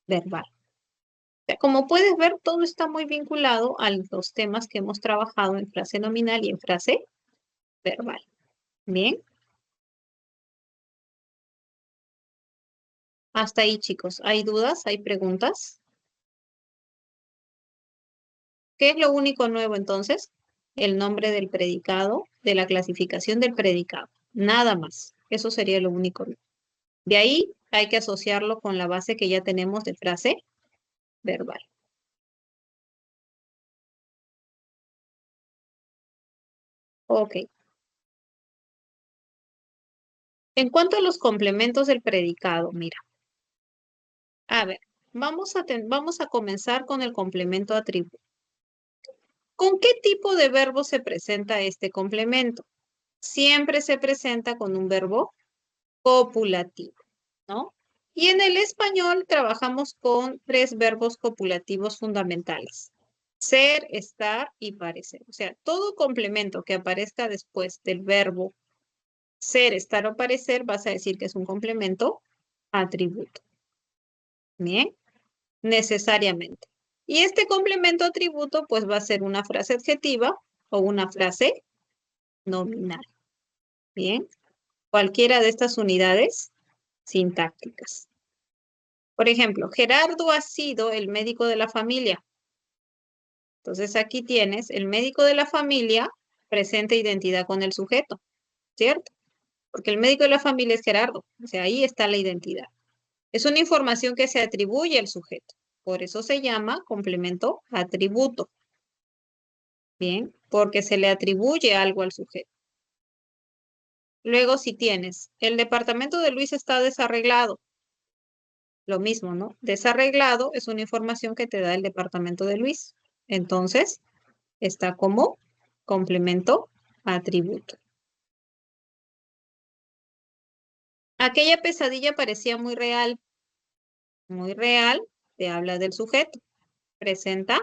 verbal. O sea, como puedes ver, todo está muy vinculado a los temas que hemos trabajado en frase nominal y en frase verbal. Bien. Hasta ahí, chicos. ¿Hay dudas? ¿Hay preguntas? ¿Qué es lo único nuevo entonces? El nombre del predicado, de la clasificación del predicado. Nada más. Eso sería lo único nuevo. De ahí hay que asociarlo con la base que ya tenemos de frase verbal. Ok. En cuanto a los complementos del predicado, mira. A ver, vamos a comenzar con el complemento atributo. ¿Con qué tipo de verbo se presenta este complemento? Siempre se presenta con un verbo copulativo, ¿no? Y en el español trabajamos con 3 verbos copulativos fundamentales. Ser, estar y parecer. O sea, todo complemento que aparezca después del verbo ser, estar o parecer, vas a decir que es un complemento atributo. Bien, necesariamente. Y este complemento atributo, pues va a ser una frase adjetiva o una frase nominal. Bien, cualquiera de estas unidades sintácticas. Por ejemplo, Gerardo ha sido el médico de la familia. Entonces aquí tienes el médico de la familia, presente identidad con el sujeto, ¿cierto? Porque el médico de la familia es Gerardo, o sea, ahí está la identidad. Es una información que se atribuye al sujeto, por eso se llama complemento atributo. Bien, porque se le atribuye algo al sujeto. Luego, si tienes, el departamento de Luis está desarreglado. Lo mismo, ¿no? Desarreglado es una información que te da el departamento de Luis. Entonces, está como complemento atributo. Aquella pesadilla parecía muy real. Muy real, te habla del sujeto. Presenta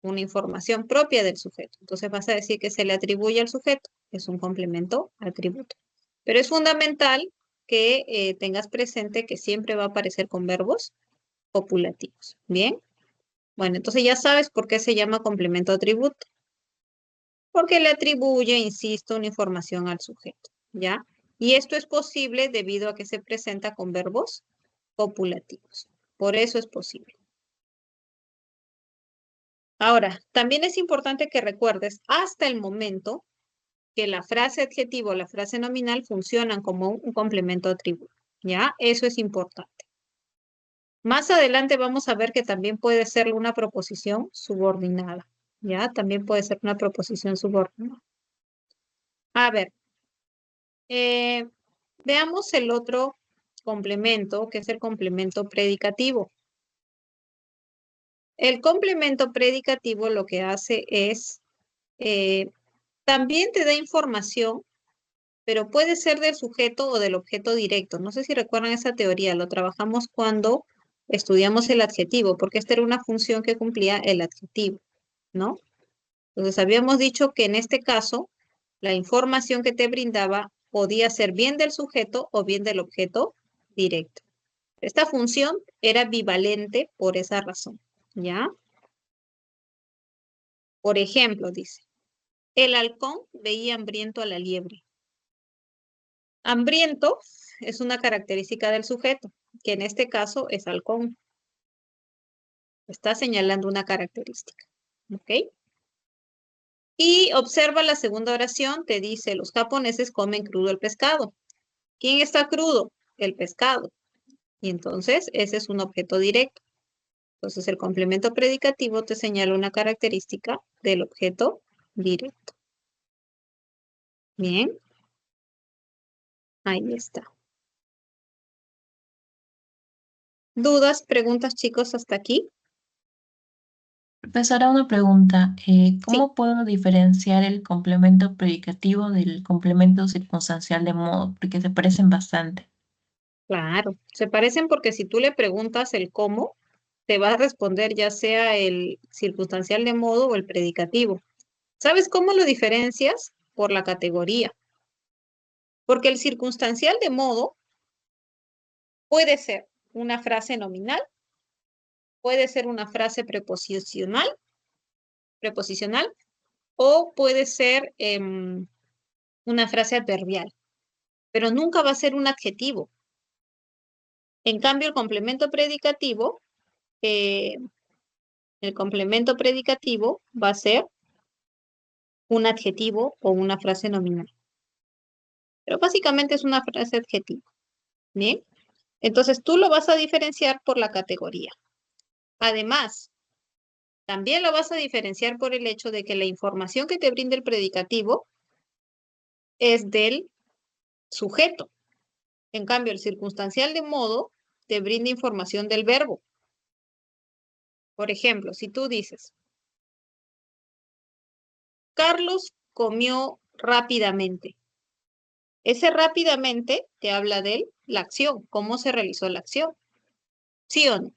una información propia del sujeto. Entonces vas a decir que se le atribuye al sujeto. Es un complemento atributo. Pero es fundamental que tengas presente que siempre va a aparecer con verbos copulativos. ¿Bien? Bueno, entonces ya sabes por qué se llama complemento atributo. Porque le atribuye, insisto, una información al sujeto. ¿Ya? Y esto es posible debido a que se presenta con verbos copulativos. Por eso es posible. Ahora, también es importante que recuerdes hasta el momento que la frase adjetivo o la frase nominal funcionan como un complemento atributo. ¿Ya? Eso es importante. Más adelante vamos a ver que también puede ser una proposición subordinada. ¿Ya? También puede ser una proposición subordinada. A ver, veamos el otro complemento, que es el complemento predicativo. El complemento predicativo lo que hace es, también te da información, pero puede ser del sujeto o del objeto directo. No sé si recuerdan esa teoría, lo trabajamos cuando estudiamos el adjetivo, porque esta era una función que cumplía el adjetivo, ¿no? Entonces habíamos dicho que en este caso, la información que te brindaba podía ser bien del sujeto o bien del objeto directo. Esta función era bivalente por esa razón, ¿ya? Por ejemplo, dice, el halcón veía hambriento a la liebre. Hambriento es una característica del sujeto, que en este caso es halcón. Está señalando una característica, ¿ok? Y observa la segunda oración, te dice, los japoneses comen crudo el pescado. ¿Quién está crudo? El pescado. Y entonces ese es un objeto directo. Entonces el complemento predicativo te señala una característica del objeto directo. Bien. Ahí está. ¿Dudas, preguntas, chicos, hasta aquí? Profesora, una pregunta. Sí, ¿Cómo puedo diferenciar el complemento predicativo del complemento circunstancial de modo? Porque se parecen bastante. claro. Se parecen porque si tú le preguntas el cómo, te va a responder ya sea el circunstancial de modo o el predicativo. ¿Sabes cómo lo diferencias? Por la categoría. Porque el circunstancial de modo puede ser una frase nominal, puede ser una frase preposicional o puede ser una frase adverbial, pero nunca va a ser un adjetivo. En cambio, eh, el complemento predicativo va a ser un adjetivo o una frase nominal. Pero básicamente es una frase adjetiva. ¿Bien? Entonces tú lo vas a diferenciar por la categoría. Además, también lo vas a diferenciar por el hecho de que la información que te brinda el predicativo es del sujeto. En cambio, el circunstancial de modo te brinda información del verbo. Por ejemplo, si tú dices, Carlos comió rápidamente. Ese rápidamente te habla de la acción, cómo se realizó la acción. ¿Sí o no?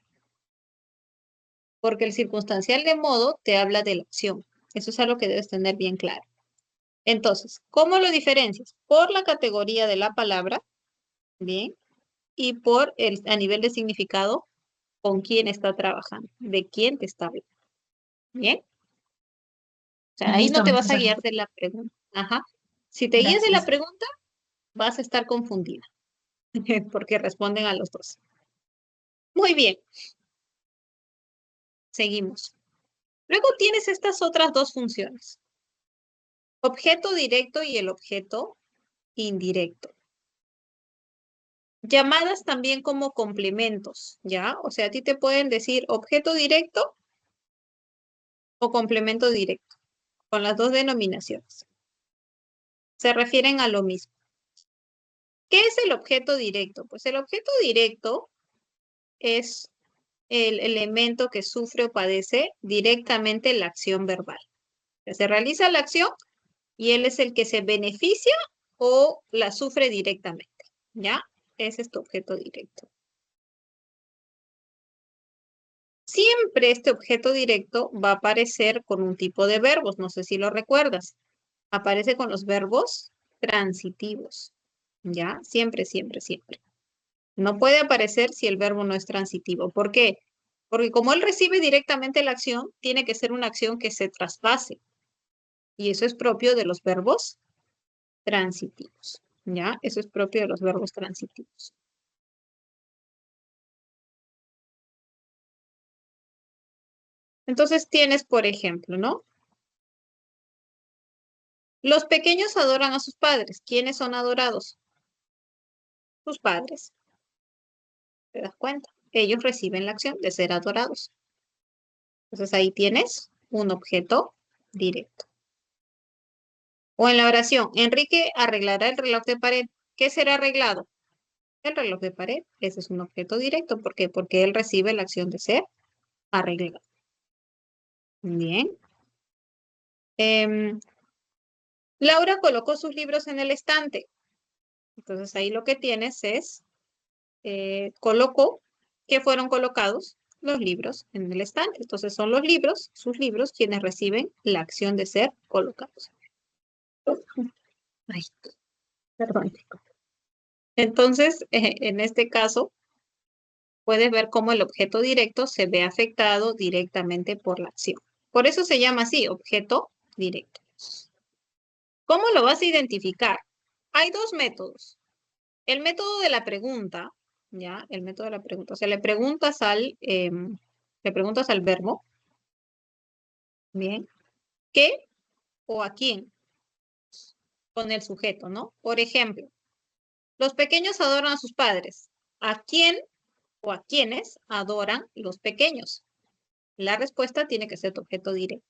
Porque el circunstancial de modo te habla de la acción. Eso es algo que debes tener bien claro. Entonces, ¿cómo lo diferencias? Por la categoría de la palabra, ¿bien? Y por a nivel de significado, con quién está trabajando, de quién te está hablando. ¿Bien? O sea, ahí no Listo, te vas a profesora. guiar de la pregunta. Ajá. Si te guías de la Gracias. pregunta, vas a estar confundida, porque responden a los dos. Muy bien, seguimos. Luego tienes estas otras dos funciones, objeto directo y el objeto indirecto. Llamadas también como complementos, ¿ya? O sea, a ti te pueden decir objeto directo o complemento directo, con las dos denominaciones. Se refieren a lo mismo. ¿Qué es el objeto directo? Pues el objeto directo es el elemento que sufre o padece directamente la acción verbal. Se realiza la acción y él es el que se beneficia o la sufre directamente, ¿ya? Ese es tu objeto directo. Siempre este objeto directo va a aparecer con un tipo de verbos, no sé si lo recuerdas. Aparece con los verbos transitivos, ¿ya? Siempre, siempre, siempre. No puede aparecer si el verbo no es transitivo. ¿Por qué? Porque como él recibe directamente la acción, tiene que ser una acción que se traspase. Y eso es propio de los verbos transitivos, ¿ya? Eso es propio de los verbos transitivos. Entonces tienes, por ejemplo, ¿no? Los pequeños adoran a sus padres. ¿Quiénes son adorados? Sus padres. ¿Te das cuenta? Ellos reciben la acción de ser adorados. Entonces ahí tienes un objeto directo. O en la oración, Enrique arreglará el reloj de pared. ¿Qué será arreglado? El reloj de pared. Ese es un objeto directo. ¿Por qué? Porque él recibe la acción de ser arreglado. Bien. Em, Laura colocó sus libros en el estante. Entonces ahí lo que tienes es, colocó, que fueron colocados los libros en el estante. Entonces son los libros, sus libros, quienes reciben la acción de ser colocados. Ay, perdón. Entonces, en este caso, puedes ver cómo el objeto directo se ve afectado directamente por la acción. Por eso se llama así, objeto directo. ¿Cómo lo vas a identificar? Hay dos métodos. El método de la pregunta, ¿ya? El método de la pregunta. O sea, le preguntas al verbo, ¿bien? ¿Qué o a quién? Con el sujeto, ¿no? Por ejemplo, los pequeños adoran a sus padres. ¿A quién o a quiénes adoran los pequeños? La respuesta tiene que ser tu objeto directo.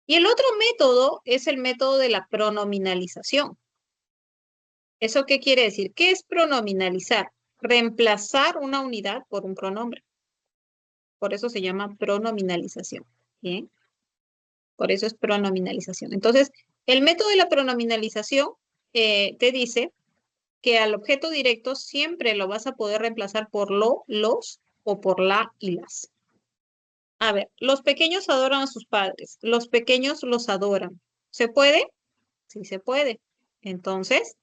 Y el otro método es el método de la pronominalización. ¿Eso qué quiere decir? ¿Qué es pronominalizar? reemplazar una unidad por un pronombre. Por eso se llama pronominalización. Bien. Por eso es pronominalización. Entonces, el método de la pronominalización te dice que al objeto directo siempre lo vas a poder reemplazar por lo, los o por la y las. A ver, los pequeños adoran a sus padres. Los pequeños los adoran. ¿Se puede? Sí se puede. Entonces,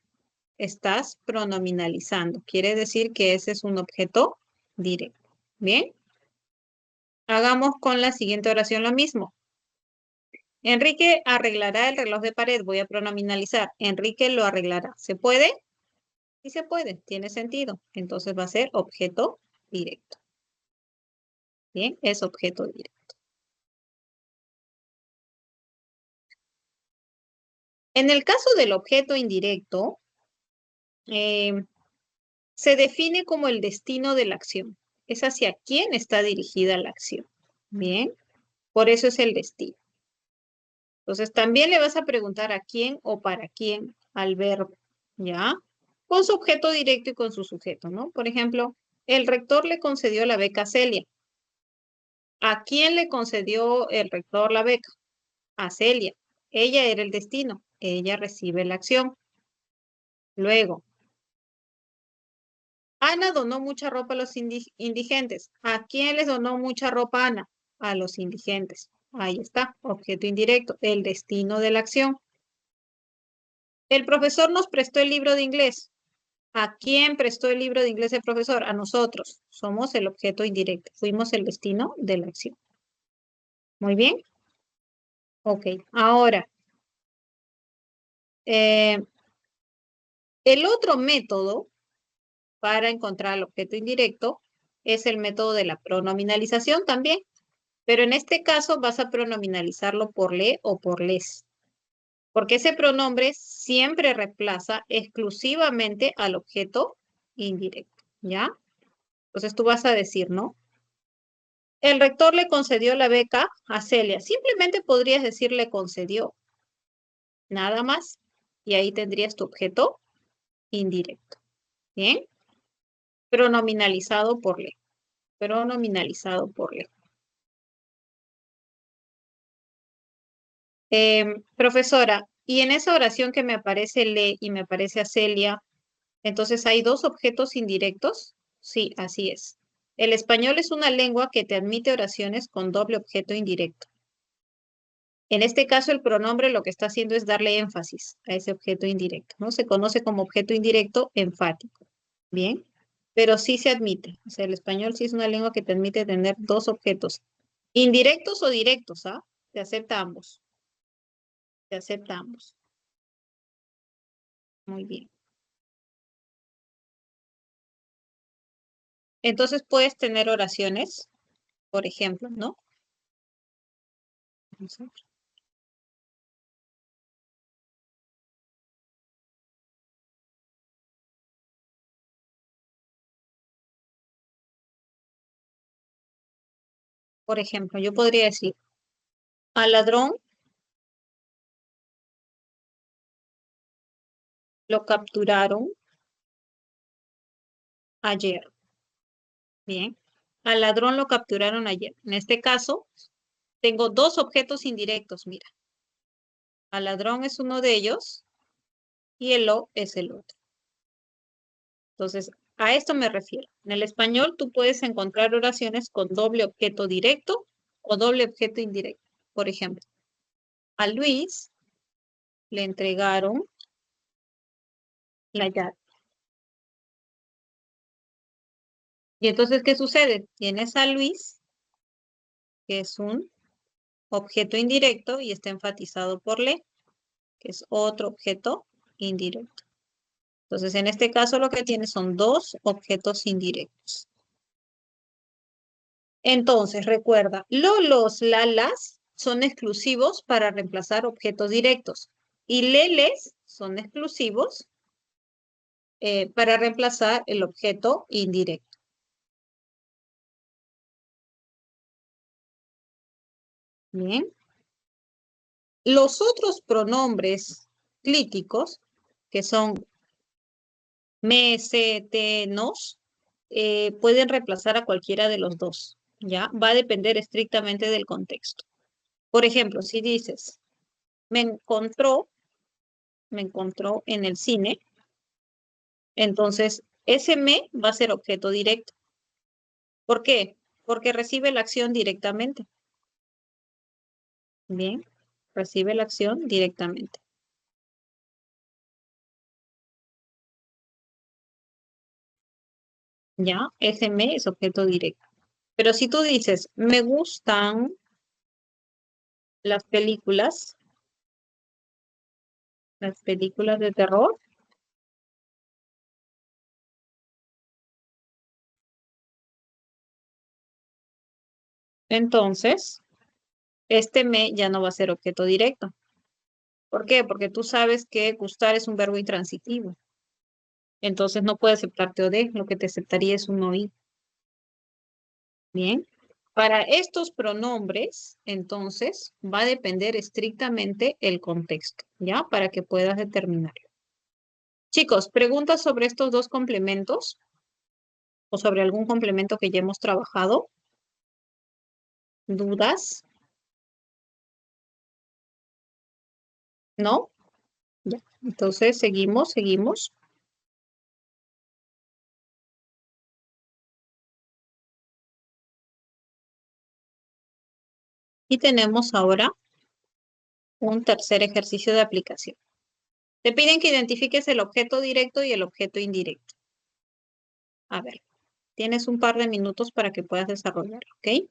estás pronominalizando. Quiere decir que ese es un objeto directo. Bien. Hagamos con la siguiente oración lo mismo. Enrique arreglará el reloj de pared. Voy a pronominalizar. Enrique lo arreglará. ¿Se puede? Sí se puede. Tiene sentido. Entonces va a ser objeto directo. Bien, es objeto directo. En el caso del objeto indirecto, se define como el destino de la acción. Es hacia quién está dirigida la acción. Bien, por eso es el destino. Entonces, también le vas a preguntar a quién o para quién al verbo, ¿ya? Con su objeto directo y con su sujeto, ¿no? Por ejemplo, el rector le concedió la beca a Celia. ¿A quién le concedió el rector la beca? A Celia. Ella era el destino. Ella recibe la acción. Luego, Ana donó mucha ropa a los indigentes. ¿A quién les donó mucha ropa Ana? A los indigentes. Ahí está, objeto indirecto, el destino de la acción. El profesor nos prestó el libro de inglés. ¿A quién prestó el libro de inglés el profesor? A nosotros. Somos el objeto indirecto. Fuimos el destino de la acción. Muy bien. Ok, ahora. El otro método para encontrar el objeto indirecto es el método de la pronominalización también. Pero en este caso vas a pronominalizarlo por le o por les. Porque ese pronombre siempre reemplaza exclusivamente al objeto indirecto, ¿ya? Entonces tú vas a decir, ¿no? El rector le concedió la beca a Celia. Simplemente podrías decir le concedió. Nada más. Y ahí tendrías tu objeto indirecto. ¿Bien? Pronominalizado por le. Pronominalizado por le. Profesora, y en esa oración que me aparece le y me aparece a Celia, entonces hay dos objetos indirectos. Sí, así es. El español es una lengua que te admite oraciones con doble objeto indirecto. En este caso, el pronombre lo que está haciendo es darle énfasis a ese objeto indirecto, ¿no? Se conoce como objeto indirecto enfático. Bien, pero sí se admite. O sea, el español sí es una lengua que te admite tener dos objetos indirectos o directos, ¿ah? Se acepta ambos. Se acepta ambos. Muy bien. Entonces puedes tener oraciones, por ejemplo, ¿no? Vamos a ver. Por ejemplo, yo podría decir, al ladrón lo capturaron ayer. Bien. Al ladrón lo capturaron ayer. En este caso, tengo dos objetos indirectos, mira. Al ladrón es uno de ellos y el lo es el otro. Entonces, a esto me refiero. En el español tú puedes encontrar oraciones con doble objeto directo o doble objeto indirecto. Por ejemplo, a Luis le entregaron la llave. Y entonces, ¿qué sucede? Tienes a Luis, que es un objeto indirecto y está enfatizado por le, que es otro objeto indirecto. Entonces, en este caso lo que tienes son dos objetos indirectos. Entonces, recuerda, los, las son exclusivos para reemplazar objetos directos y leles son exclusivos para reemplazar el objeto indirecto. Bien. Los otros pronombres clíticos, que son me, se, te, nos, pueden reemplazar a cualquiera de los dos, ¿ya? Va a depender estrictamente del contexto. Por ejemplo, si dices, me encontró en el cine, entonces ese me va a ser objeto directo. ¿Por qué? Porque recibe la acción directamente. Bien, recibe la acción directamente. Ya, ese me es objeto directo. Pero si tú dices, me gustan las películas de terror, entonces este me ya no va a ser objeto directo. ¿Por qué? Porque tú sabes que gustar es un verbo intransitivo. Entonces no puede aceptarte o de, lo que te aceptaría es un oír. Bien. Para estos pronombres, entonces, va a depender estrictamente el contexto, ¿ya? Para que puedas determinarlo. Chicos, ¿preguntas sobre estos dos complementos o sobre algún complemento que ya hemos trabajado? ¿Dudas? ¿No? Ya. Entonces, seguimos. Y tenemos ahora un tercer ejercicio de aplicación. Te piden que identifiques el objeto directo y el objeto indirecto. A ver, tienes un par de minutos para que puedas desarrollarlo, ¿ok?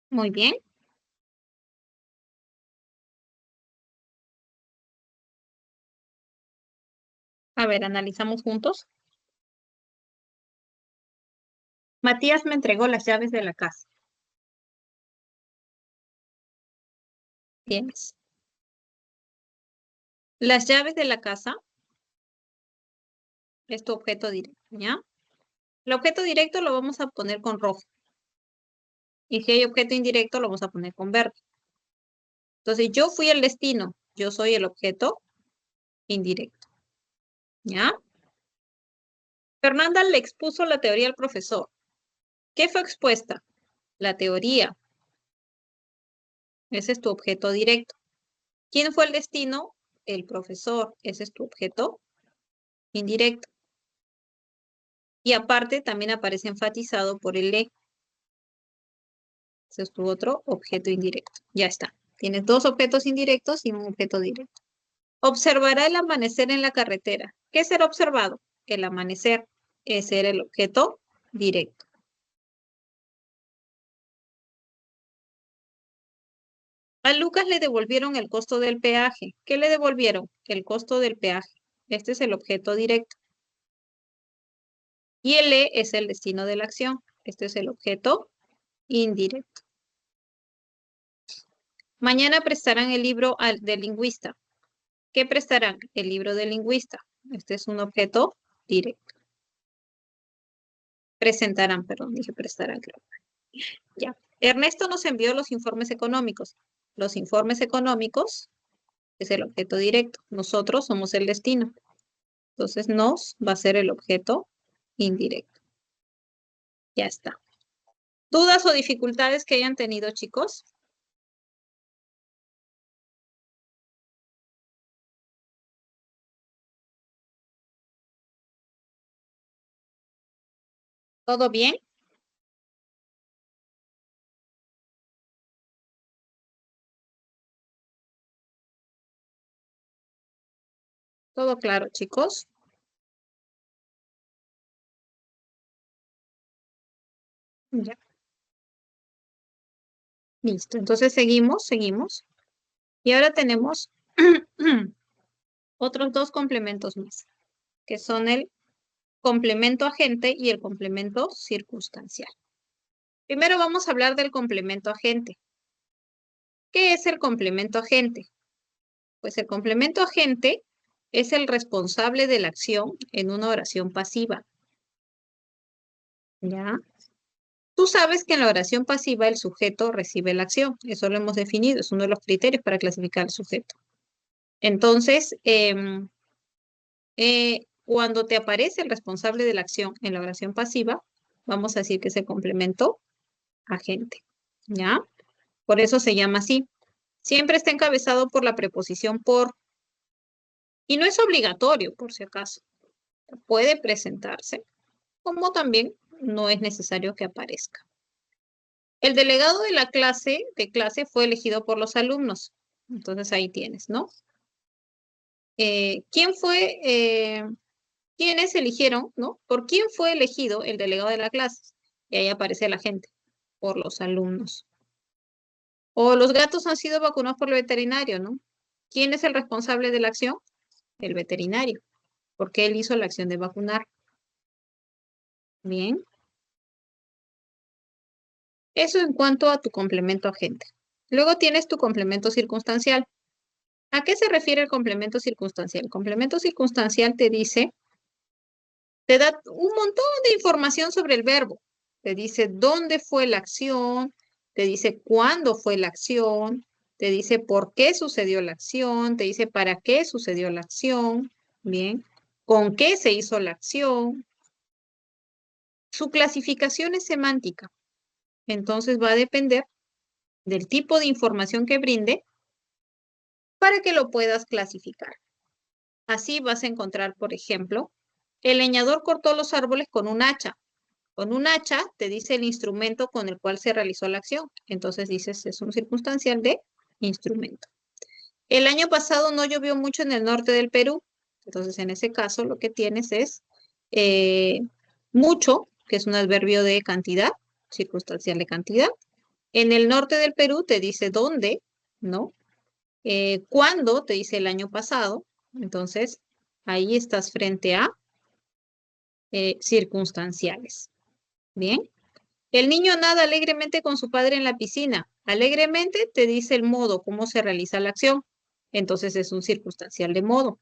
Muy bien. A ver, analizamos juntos. Matías me entregó las llaves de la casa. Tienes. Las llaves de la casa es tu objeto directo, ¿ya? El objeto directo lo vamos a poner con rojo. Y si hay objeto indirecto, lo vamos a poner con verde. Entonces, yo fui el destino. Yo soy el objeto indirecto, ¿ya? Fernanda le expuso la teoría al profesor. ¿Qué fue expuesta? La teoría. Ese es tu objeto directo. ¿Quién fue el destino? El profesor. Ese es tu objeto indirecto. Y aparte también aparece enfatizado por el le. Ese es tu otro objeto indirecto. Ya está. Tienes dos objetos indirectos y un objeto directo. Observará el amanecer en la carretera. ¿Qué será observado? El amanecer. Ese era el objeto directo. A Lucas le devolvieron el costo del peaje. ¿Qué le devolvieron? El costo del peaje. Este es el objeto directo. Y el E es el destino de la acción. Este es el objeto indirecto. Mañana prestarán el libro del lingüista. ¿Qué prestarán? El libro del lingüista. Este es un objeto directo. Presentarán, perdón, dije prestarán, creo. Ya. Ernesto nos envió los informes económicos. Los informes económicos es el objeto directo. Nosotros somos el destino. Entonces nos va a ser el objeto indirecto. Ya está. ¿Dudas o dificultades que hayan tenido, chicos? ¿Todo bien? ¿Todo claro, chicos? Ya. Listo. Entonces seguimos. Y ahora tenemos otros dos complementos más, que son el complemento agente y el complemento circunstancial. Primero vamos a hablar del complemento agente. ¿Qué es el complemento agente? Pues el complemento agente es el responsable de la acción en una oración pasiva. ¿Ya? Tú sabes que en la oración pasiva el sujeto recibe la acción. Eso lo hemos definido, es uno de los criterios para clasificar al sujeto. Entonces, cuando te aparece el responsable de la acción en la oración pasiva, vamos a decir que es el complemento agente. ¿Ya? Por eso se llama así. Siempre está encabezado por la preposición por. Y no es obligatorio, por si acaso. Puede presentarse, como también no es necesario que aparezca. El delegado de la clase fue elegido por los alumnos. Entonces ahí tienes, ¿no? ¿Quiénes eligieron, ¿no? ¿Por quién fue elegido el delegado de la clase? Y ahí aparece la gente, por los alumnos. O los gatos han sido vacunados por el veterinario, ¿no? ¿Quién es el responsable de la acción? El veterinario, porque él hizo la acción de vacunar. Bien. Eso en cuanto a tu complemento agente. Luego tienes tu complemento circunstancial. ¿A qué se refiere el complemento circunstancial? El complemento circunstancial te dice, te da un montón de información sobre el verbo. Te dice dónde fue la acción, te dice cuándo fue la acción, te dice por qué sucedió la acción, te dice para qué sucedió la acción, bien, con qué se hizo la acción. Su clasificación es semántica. Entonces va a depender del tipo de información que brinde para que lo puedas clasificar. Así vas a encontrar, por ejemplo, el leñador cortó los árboles con un hacha. Con un hacha te dice el instrumento con el cual se realizó la acción. Entonces dices, es un circunstancial de instrumento. El año pasado no llovió mucho en el norte del Perú. Entonces, en ese caso, lo que tienes es mucho, que es un adverbio de cantidad, circunstancial de cantidad, En el norte del Perú te dice dónde, ¿no? Cuándo te dice el año pasado. Entonces, ahí estás frente a circunstanciales. Bien. El niño nada alegremente con su padre en la piscina. Alegremente te dice el modo, cómo se realiza la acción. Entonces es un circunstancial de modo.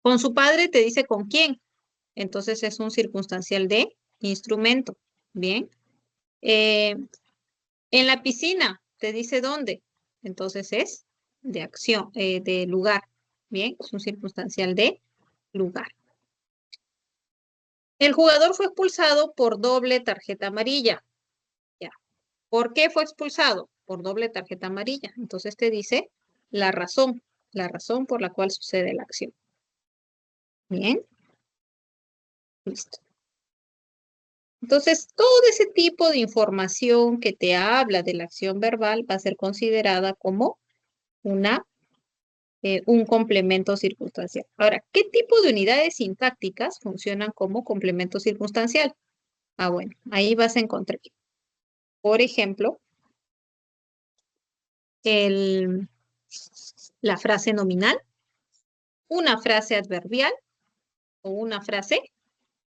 Con su padre te dice con quién. Entonces es un circunstancial de instrumento. Bien. Eh, en la piscina te dice dónde. Entonces es de acción, de lugar. Bien, es un circunstancial de lugar. El jugador fue expulsado por doble tarjeta amarilla. Ya. ¿Por qué fue expulsado? Por doble tarjeta amarilla. Entonces te dice la razón por la cual sucede la acción. Bien, listo. Entonces, todo ese tipo de información que te habla de la acción verbal va a ser considerada como un complemento circunstancial. Ahora, ¿qué tipo de unidades sintácticas funcionan como complemento circunstancial? Ah, bueno, ahí vas a encontrar, por ejemplo, el, la frase nominal, una frase adverbial o una frase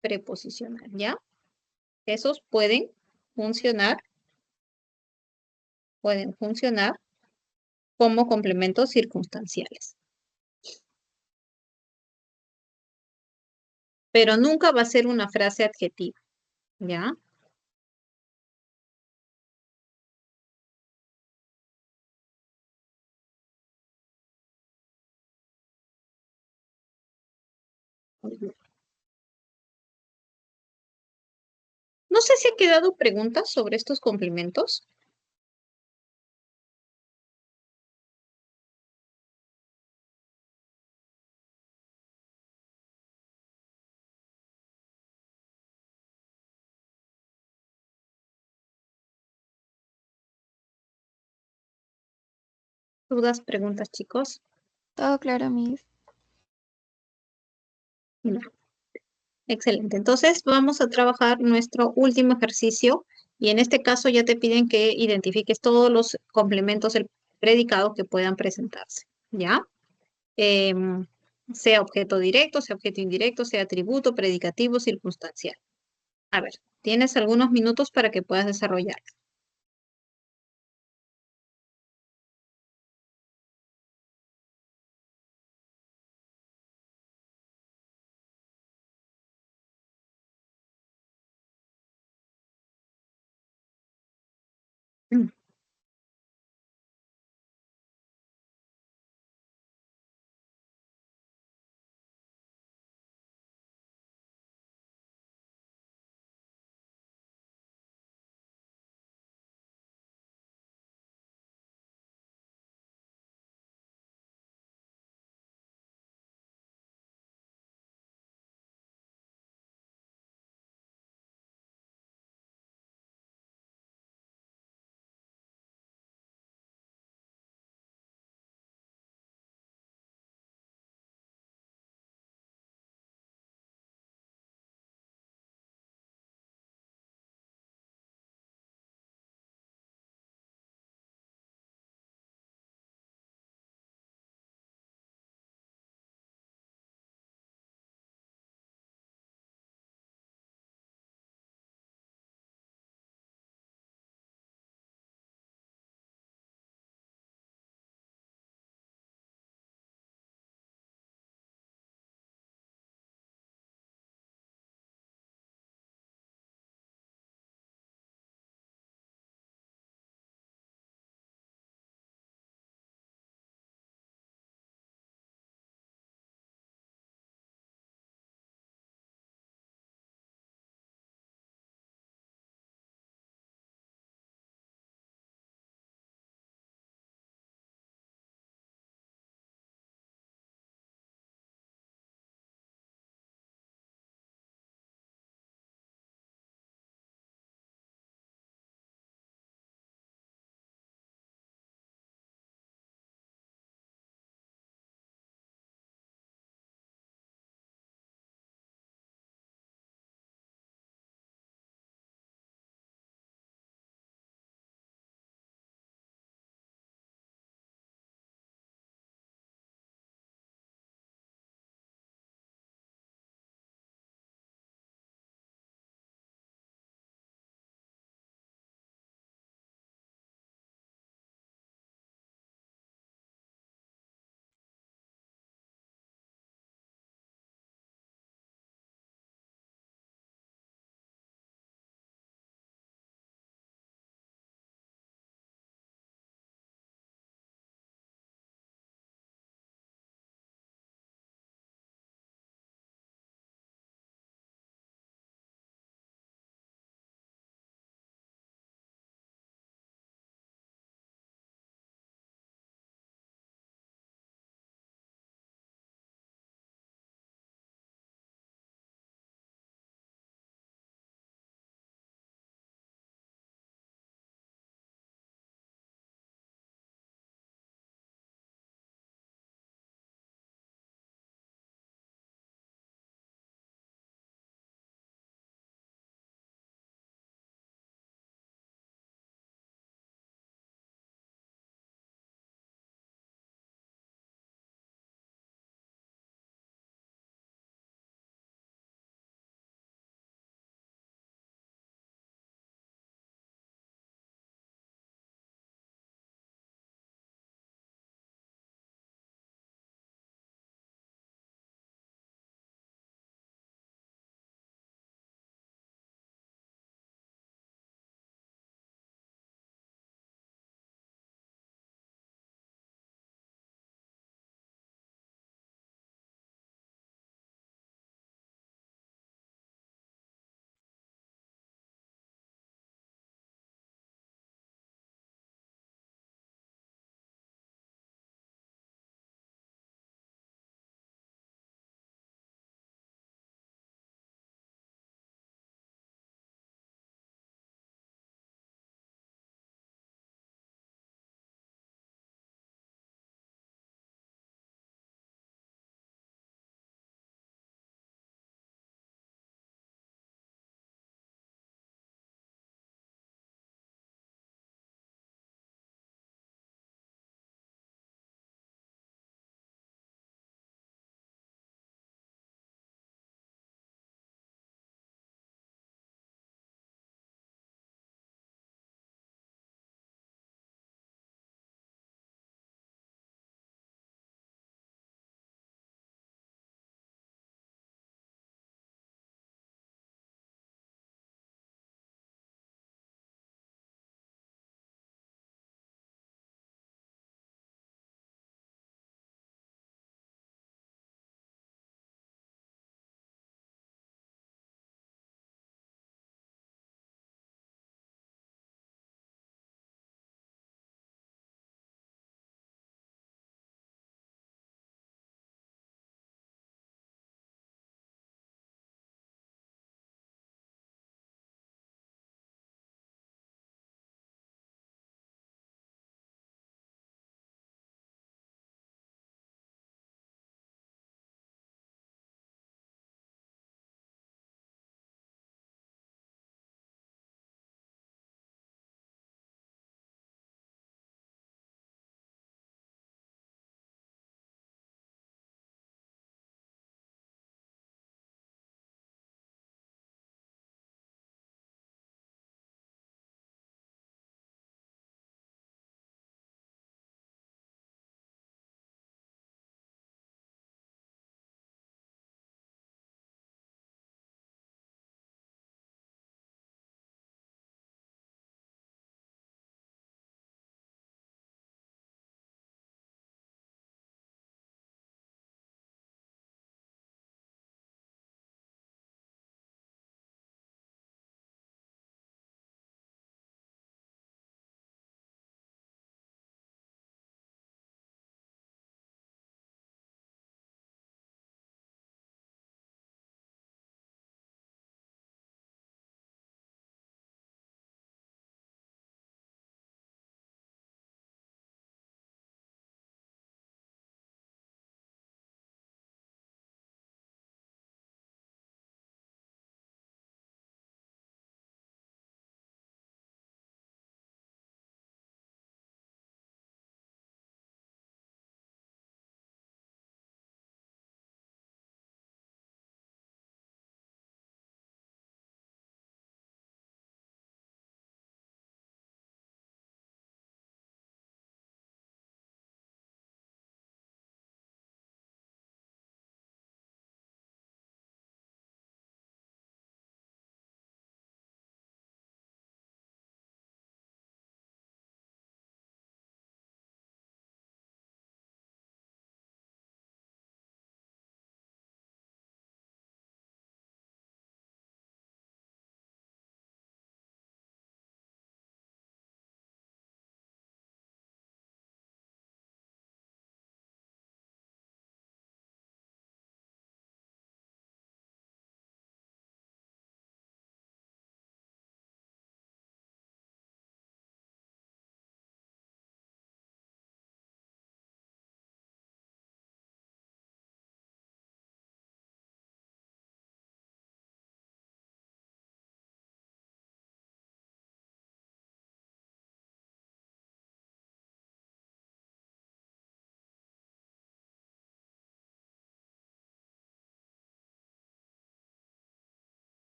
preposicional, ¿ya? Esos pueden funcionar como complementos circunstanciales. Pero nunca va a ser una frase adjetiva, ¿ya? No sé si ha quedado preguntas sobre estos complementos. ¿Dudas, preguntas, chicos? Todo claro, Miss. No. Excelente. Entonces vamos a trabajar nuestro último ejercicio y en este caso ya te piden que identifiques todos los complementos del predicado que puedan presentarse, ¿ya? Em, sea objeto directo, sea objeto indirecto, sea atributo, predicativo, circunstancial. A ver, tienes algunos minutos para que puedas desarrollar. Mm.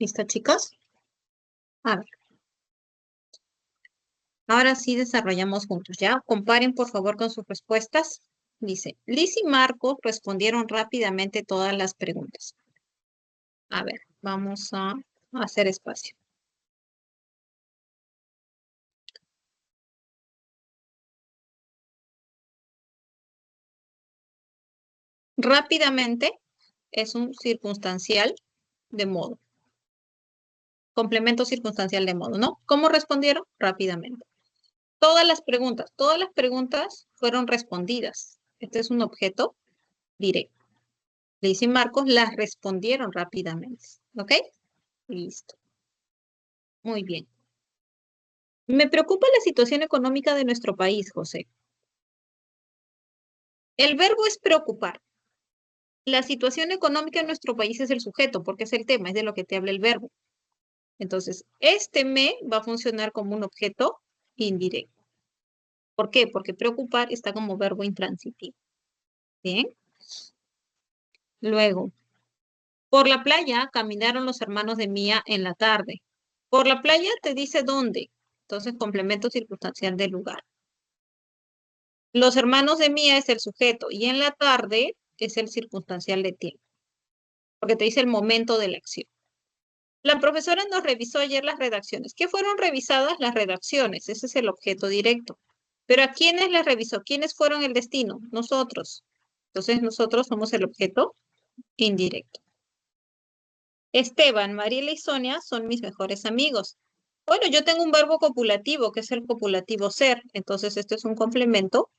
¿Listo, chicos? A ver. Ahora sí desarrollamos juntos, ¿ya? Comparen, por favor, con sus respuestas. Dice, Liz y Marco respondieron rápidamente todas las preguntas. A ver, vamos a hacer espacio. Rápidamente es un circunstancial de modo. Complemento circunstancial de modo, ¿no? ¿Cómo respondieron? Rápidamente. Todas las preguntas fueron respondidas. Este es un objeto directo. Liz y Marcos las respondieron rápidamente. ¿Ok? Listo. Muy bien. Me preocupa la situación económica de nuestro país, José. El verbo es preocupar. La situación económica de nuestro país es el sujeto, porque es el tema, es de lo que te habla el verbo. Entonces, este me va a funcionar como un objeto indirecto. ¿Por qué? Porque preocupar está como verbo intransitivo. Bien. Luego, por la playa caminaron los hermanos de Mía en la tarde. Por la playa te dice dónde. Entonces, complemento circunstancial del lugar. Los hermanos de Mía es el sujeto y en la tarde es el circunstancial de tiempo, porque te dice el momento de la acción. La profesora nos revisó ayer las redacciones. ¿Qué fueron revisadas? Las redacciones. Ese es el objeto directo. Pero ¿a quiénes les revisó? ¿Quiénes fueron el destino? Nosotros. Entonces nosotros somos el objeto indirecto. Esteban, Mariela y Sonia son mis mejores amigos. Bueno, yo tengo un verbo copulativo, que es el copulativo ser. Entonces esto es un complemento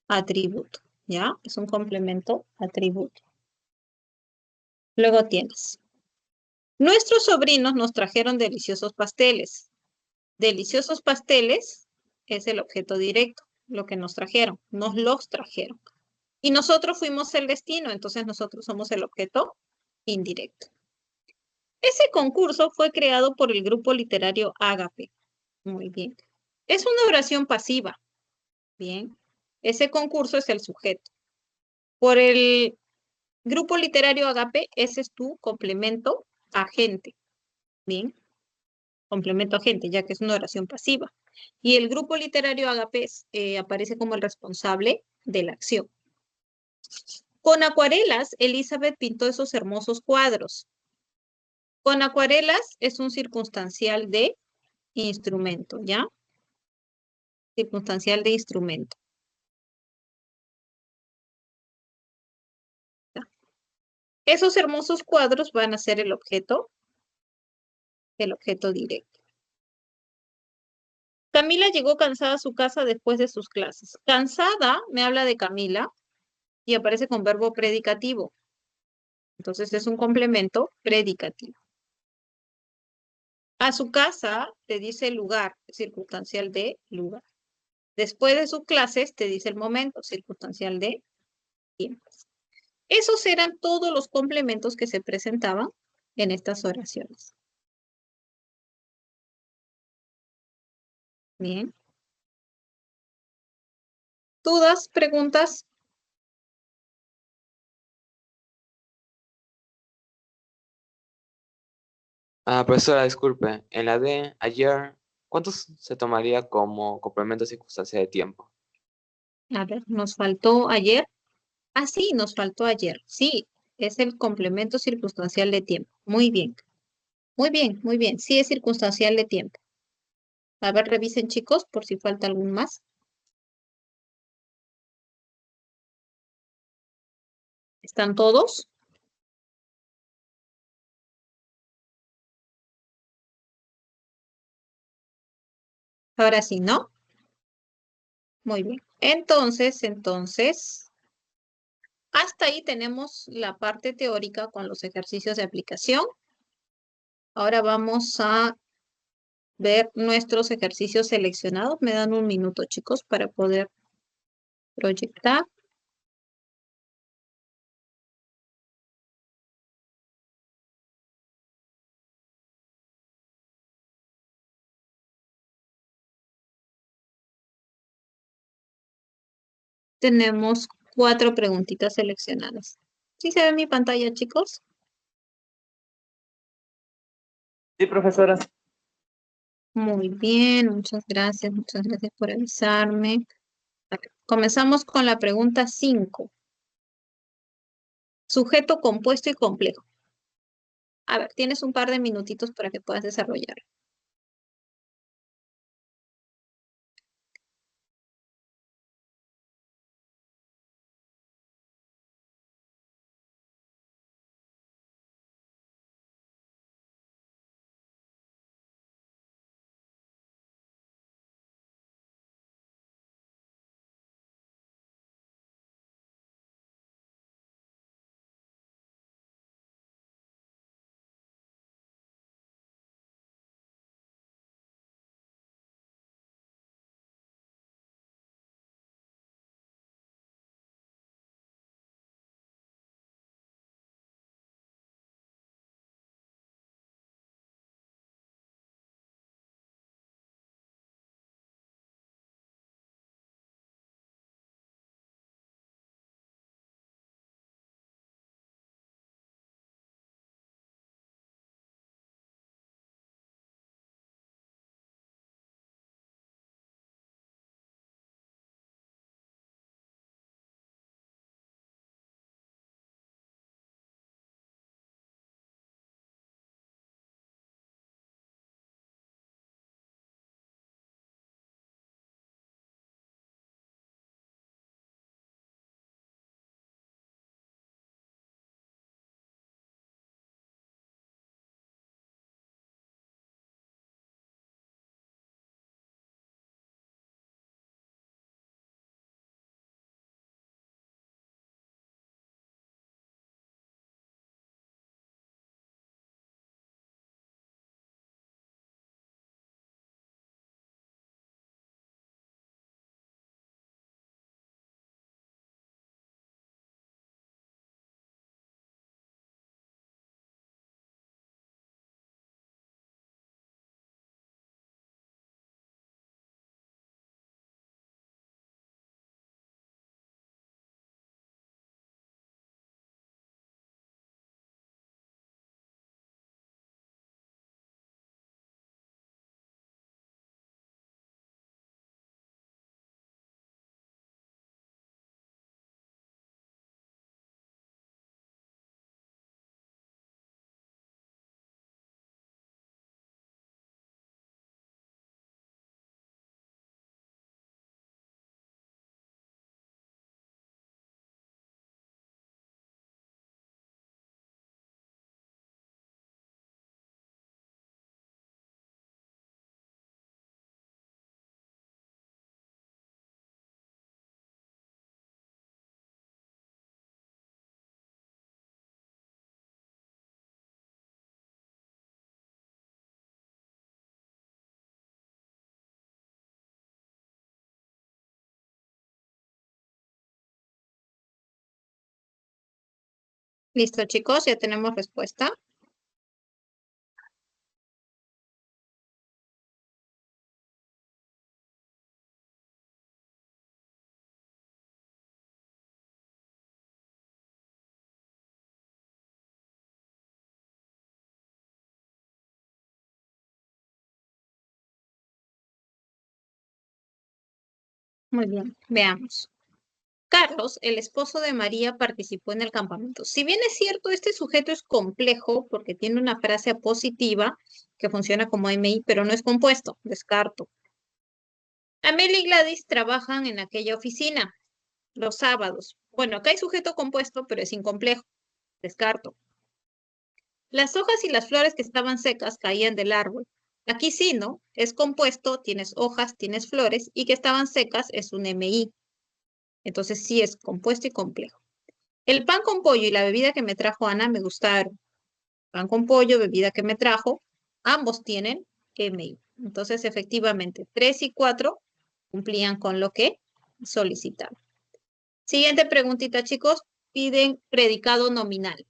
atributo. ¿Ya? Es un complemento atributo. Luego tienes. Nuestros sobrinos nos trajeron deliciosos pasteles. Deliciosos pasteles es el objeto directo, lo que nos trajeron, nos los trajeron. Y nosotros fuimos el destino, entonces nosotros somos el objeto indirecto. Ese concurso fue creado por el grupo literario Ágape. Muy bien. Es una oración pasiva. Bien. Ese concurso es el sujeto. Por el grupo literario Ágape, ese es tu complemento agente. Bien. Complemento agente, ya que es una oración pasiva. Y el grupo literario Ágape aparece como el responsable de la acción. Con acuarelas, Elizabeth pintó esos hermosos cuadros. Con acuarelas es un circunstancial de instrumento, ¿ya? Circunstancial de instrumento. ¿Ya? Esos hermosos cuadros van a ser el objeto directo. Camila llegó cansada a su casa después de sus clases. Cansada me habla de Camila y aparece con verbo predicativo. Entonces es un complemento predicativo. A su casa te dice el lugar, circunstancial de lugar. Después de sus clases te dice el momento, circunstancial de tiempo. Esos eran todos los complementos que se presentaban en estas oraciones. Bien. ¿Dudas, preguntas? Profesora, disculpe, en la de ayer, ¿cuántos se tomaría como complemento circunstancial de tiempo? A ver, nos faltó ayer. Ah, sí, nos faltó ayer. Sí, es el complemento circunstancial de tiempo. Muy bien. Muy bien, muy bien. Sí, es circunstancial de tiempo. A ver, revisen, chicos, por si falta algún más. ¿Están todos? Ahora sí, ¿no? Muy bien. Entonces, hasta ahí tenemos la parte teórica con los ejercicios de aplicación. Ahora vamos a ver nuestros ejercicios seleccionados. Me dan un minuto, chicos, para poder proyectar. Tenemos 4 preguntitas seleccionadas. ¿Sí se ve mi pantalla, chicos? Sí, profesora. Muy bien, muchas gracias por avisarme. Comenzamos con la pregunta 5. Sujeto compuesto y complejo. A ver, tienes un par de minutitos para que puedas desarrollar. Listo, chicos, ya tenemos respuesta. Muy bien, veamos. Carlos, el esposo de María, participó en el campamento. Si bien es cierto, este sujeto es complejo porque tiene una frase apositiva que funciona como MI, pero no es compuesto. Descarto. Amelia y Gladys trabajan en aquella oficina los sábados. Bueno, acá hay sujeto compuesto, pero es incomplejo. Descarto. Las hojas y las flores que estaban secas caían del árbol. Aquí sí, ¿no? Es compuesto, tienes hojas, tienes flores y que estaban secas es un MI. Entonces sí es compuesto y complejo. El pan con pollo y la bebida que me trajo Ana me gustaron. Pan con pollo, bebida que me trajo, ambos tienen MI. Entonces, efectivamente, 3 y 4 cumplían con lo que solicitaron. Siguiente preguntita, chicos. Piden predicado nominal.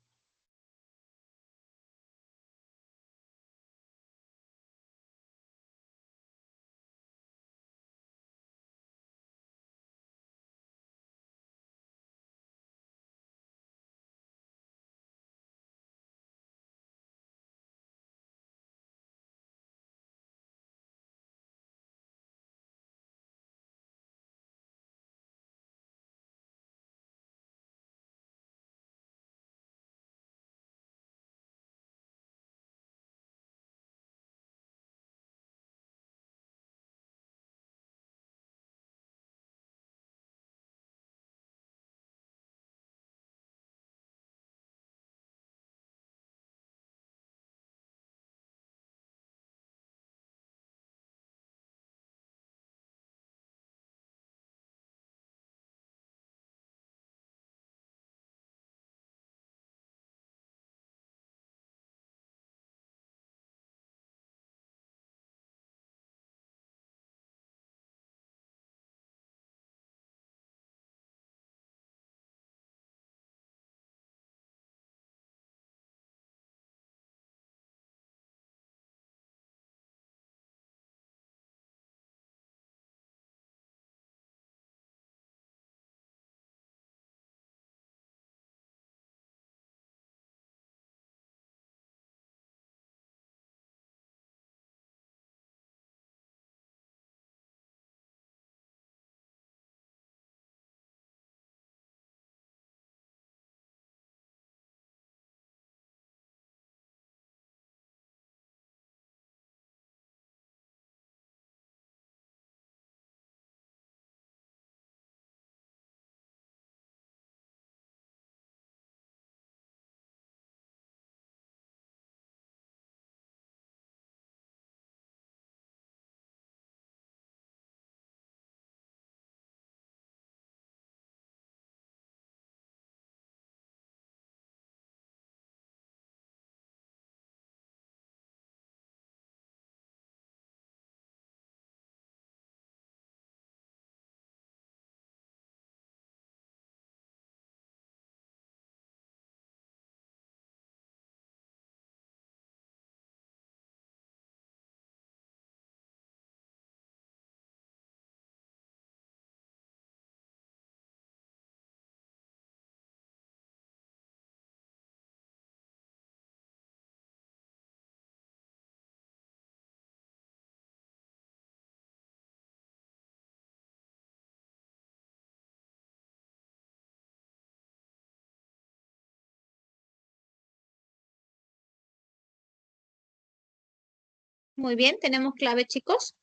Muy bien, tenemos clave, chicos.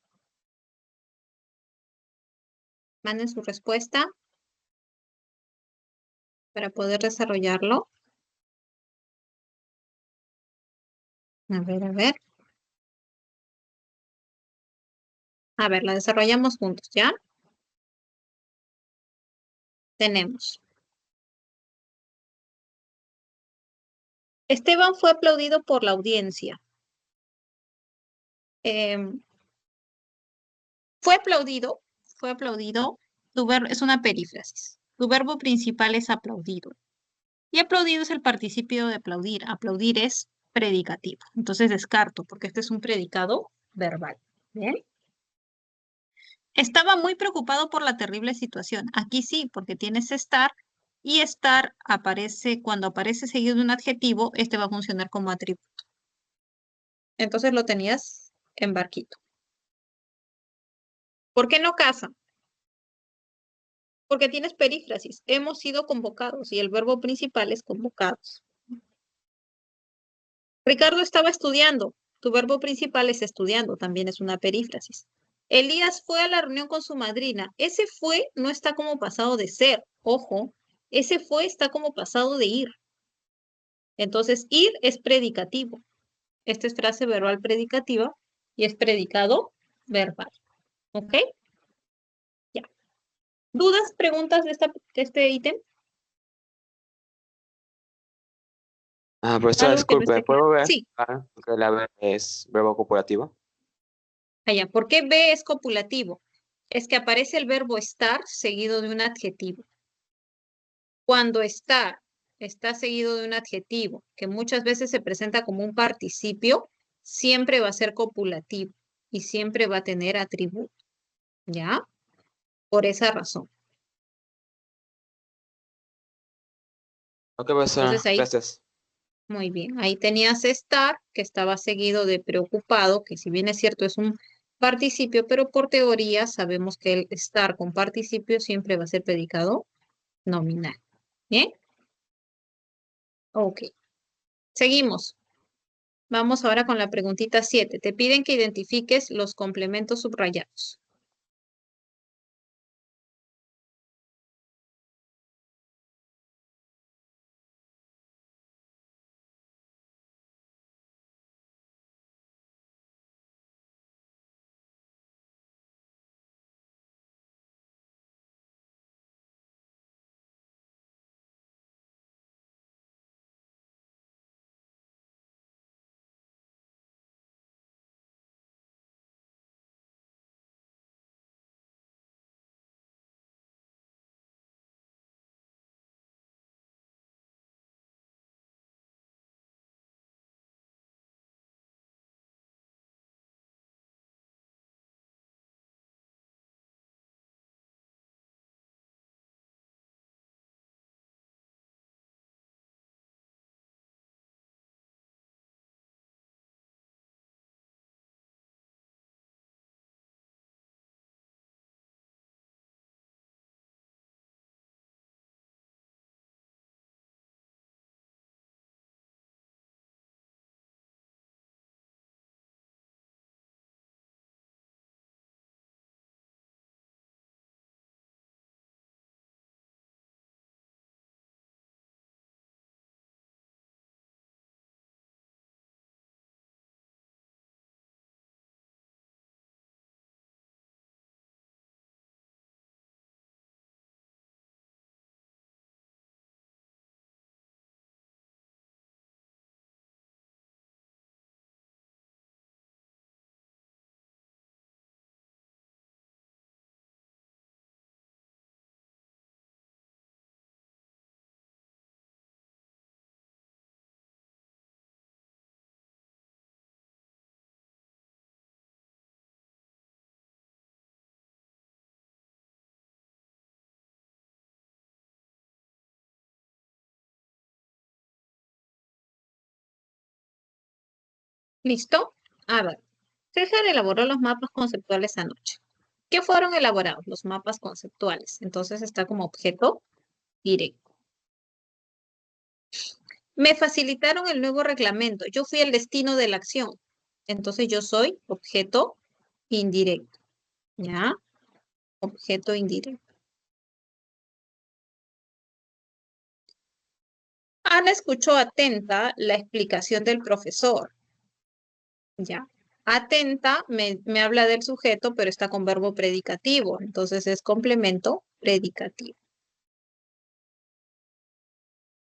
Manden su respuesta para poder desarrollarlo. A ver, a ver. A ver, la desarrollamos juntos, ¿ya? Tenemos. Esteban fue aplaudido por la audiencia. Em, fue aplaudido. Es una perífrasis. Tu verbo principal es aplaudido. Y aplaudido es el participio de aplaudir. Aplaudir es predicativo. Entonces descarto, porque este es un predicado verbal. ¿Bien? Estaba muy preocupado por la terrible situación. Aquí sí, porque tienes estar y estar aparece, cuando aparece seguido de un adjetivo, este va a funcionar como atributo. Entonces lo tenías en barquito. ¿Por qué no casa? Porque tienes perífrasis. Hemos sido convocados y el verbo principal es convocados. Ricardo estaba estudiando. Tu verbo principal es estudiando, también es una perífrasis. Elías fue a la reunión con su madrina. Ese fue no está como pasado de ser. Ojo, ese fue está como pasado de ir. Entonces, ir es predicativo. Esta es frase verbal predicativa y es predicado verbal. ¿Ok? Ya. ¿Dudas, preguntas de este ítem? Profesora, ¿Algo que no disculpe, esté claro? ¿puedo ver Sí. que la B es verbo copulativo? Allá. ¿Por qué B es copulativo? Es que aparece el verbo estar seguido de un adjetivo. Cuando está seguido de un adjetivo, que muchas veces se presenta como un participio, siempre va a ser copulativo y siempre va a tener atributo. ¿Ya? Por esa razón. Ok, profesora, Entonces ahí, gracias. muy bien. Ahí tenías estar, que estaba seguido de preocupado, que si bien es cierto es un participio, pero por teoría sabemos que el estar con participio siempre va a ser predicado nominal. ¿Bien? Ok. Seguimos. Vamos ahora con la preguntita 7. Te piden que identifiques los complementos subrayados. ¿Listo? A ver. César elaboró los mapas conceptuales anoche. ¿Qué fueron elaborados? Los mapas conceptuales. Entonces está como objeto directo. Me facilitaron el nuevo reglamento. Yo fui el destino de la acción. Entonces yo soy objeto indirecto. ¿Ya? Objeto indirecto. Ana escuchó atenta la explicación del profesor. ¿Ya? Atenta me habla del sujeto, pero está con verbo predicativo. Entonces es complemento predicativo.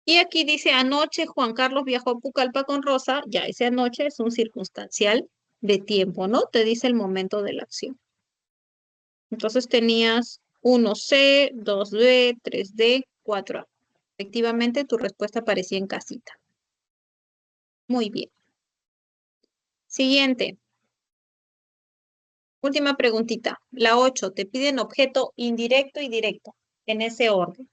Y aquí dice, anoche Juan Carlos viajó a Pucallpa con Rosa. Ya, ese anoche es un circunstancial de tiempo, ¿no? Te dice el momento de la acción. Entonces tenías 1C, 2B, 3D, 4A. Efectivamente, tu respuesta aparecía en casita. Muy bien. Siguiente. Última preguntita. La 8. Te piden objeto indirecto y directo, en ese orden.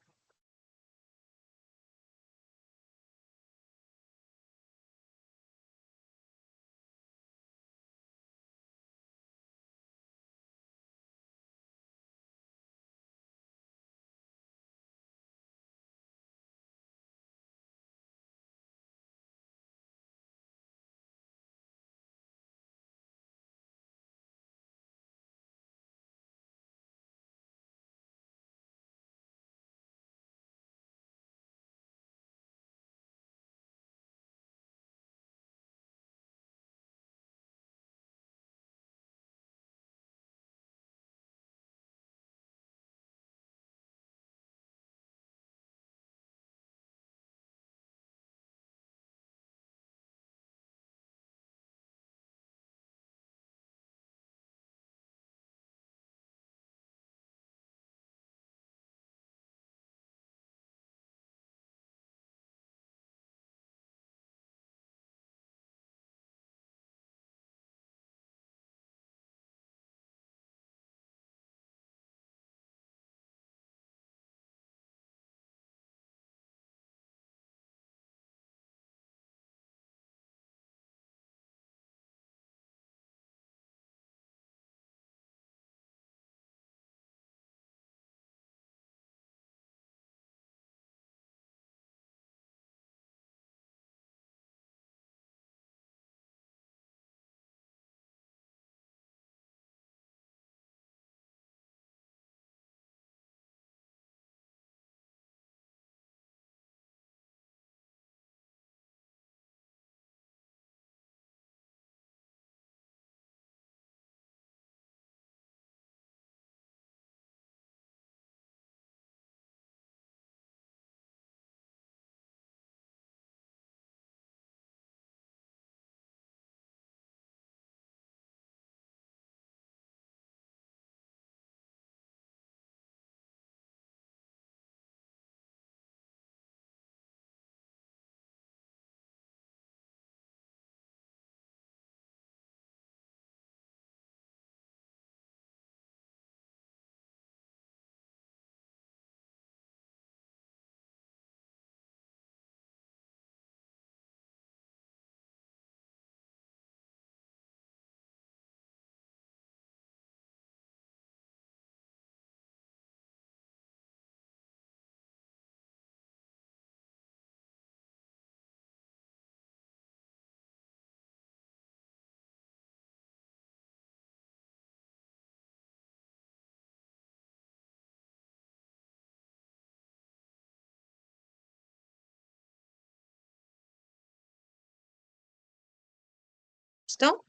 ¿Listo?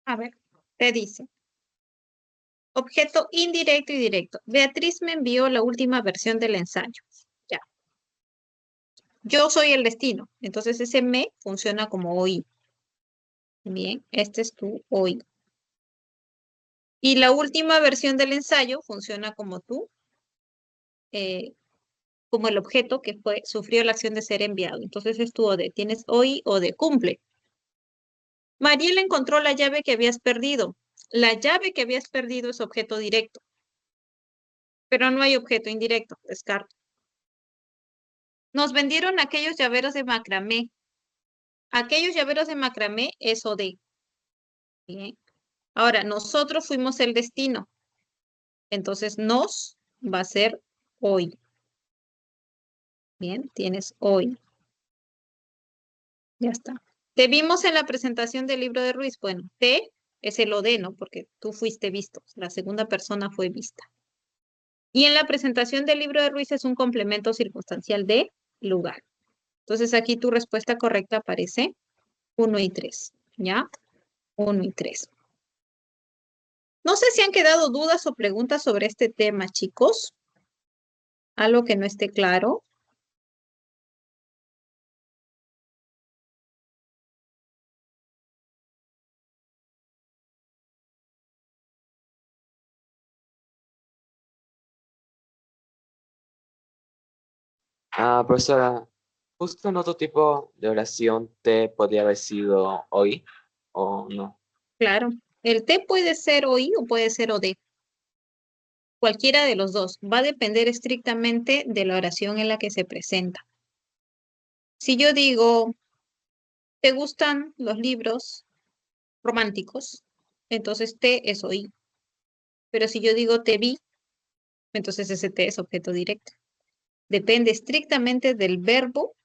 A ver, te dice. Objeto indirecto y directo. Beatriz me envió la última versión del ensayo. Ya. Yo soy el destino. Entonces ese me funciona como hoy. Bien, este es tu hoy. Y la última versión del ensayo funciona como tú, como el objeto que sufrió la acción de ser enviado. Entonces es tu OD. Tienes hoy o de cumple. Mariela encontró la llave que habías perdido. La llave que habías perdido es objeto directo. Pero no hay objeto indirecto. Descarto. Nos vendieron aquellos llaveros de macramé. Aquellos llaveros de macramé es OD. Bien. Ahora, nosotros fuimos el destino. Entonces, nos va a ser hoy. Bien, tienes hoy. Ya está. Te vimos en la presentación del libro de Ruiz. Bueno, te es el OD, ¿no? Porque tú fuiste visto. La segunda persona fue vista. Y en la presentación del libro de Ruiz es un complemento circunstancial de lugar. Entonces, aquí tu respuesta correcta aparece 1 y 3. ¿Ya? 1 y 3. No sé si han quedado dudas o preguntas sobre este tema, chicos. Algo que no esté claro. Profesora, justo en otro tipo de oración T podría haber sido hoy o no. Claro. El T puede ser OI o puede ser OD. Cualquiera de los dos. Va a depender estrictamente de la oración en la que se presenta. Si yo digo, ¿te gustan los libros románticos? Entonces T es OI. Pero si yo digo te vi, entonces ese T es objeto directo. Depende estrictamente del verbo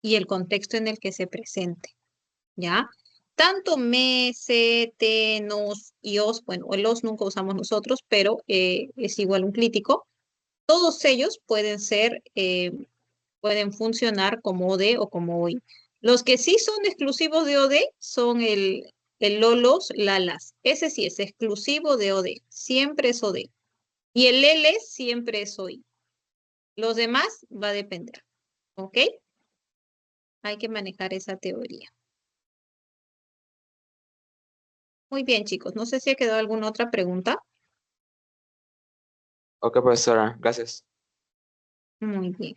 y el contexto en el que se presente. ¿Ya? Tanto me, se, te, nos y os, bueno, el os nunca usamos nosotros, pero es igual un crítico. Todos ellos pueden funcionar como OD o como OI. Los que sí son exclusivos de OD son el lolos, lalas. Ese sí es exclusivo de OD. Siempre es OD. Y el L siempre es OI. Los demás va a depender. ¿Ok? Hay que manejar esa teoría. Muy bien, chicos. No sé si ha quedado alguna otra pregunta. Ok, profesora, gracias. Muy bien.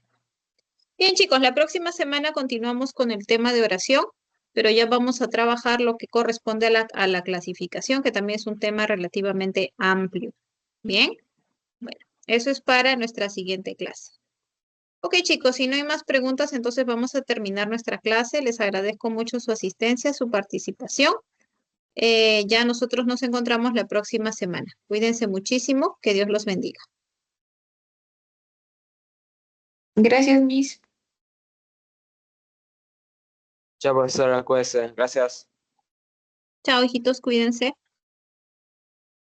Bien, chicos, la próxima semana continuamos con el tema de oración, pero ya vamos a trabajar lo que corresponde a la clasificación, que también es un tema relativamente amplio. Bien, bueno, eso es para nuestra siguiente clase. Ok, chicos, si no hay más preguntas, entonces vamos a terminar nuestra clase. Les agradezco mucho su asistencia, su participación. Ya nosotros nos encontramos la próxima semana. Cuídense muchísimo, que Dios los bendiga. Gracias, Miss. Chao, profesora, cuídese. Gracias. Chao, hijitos, cuídense.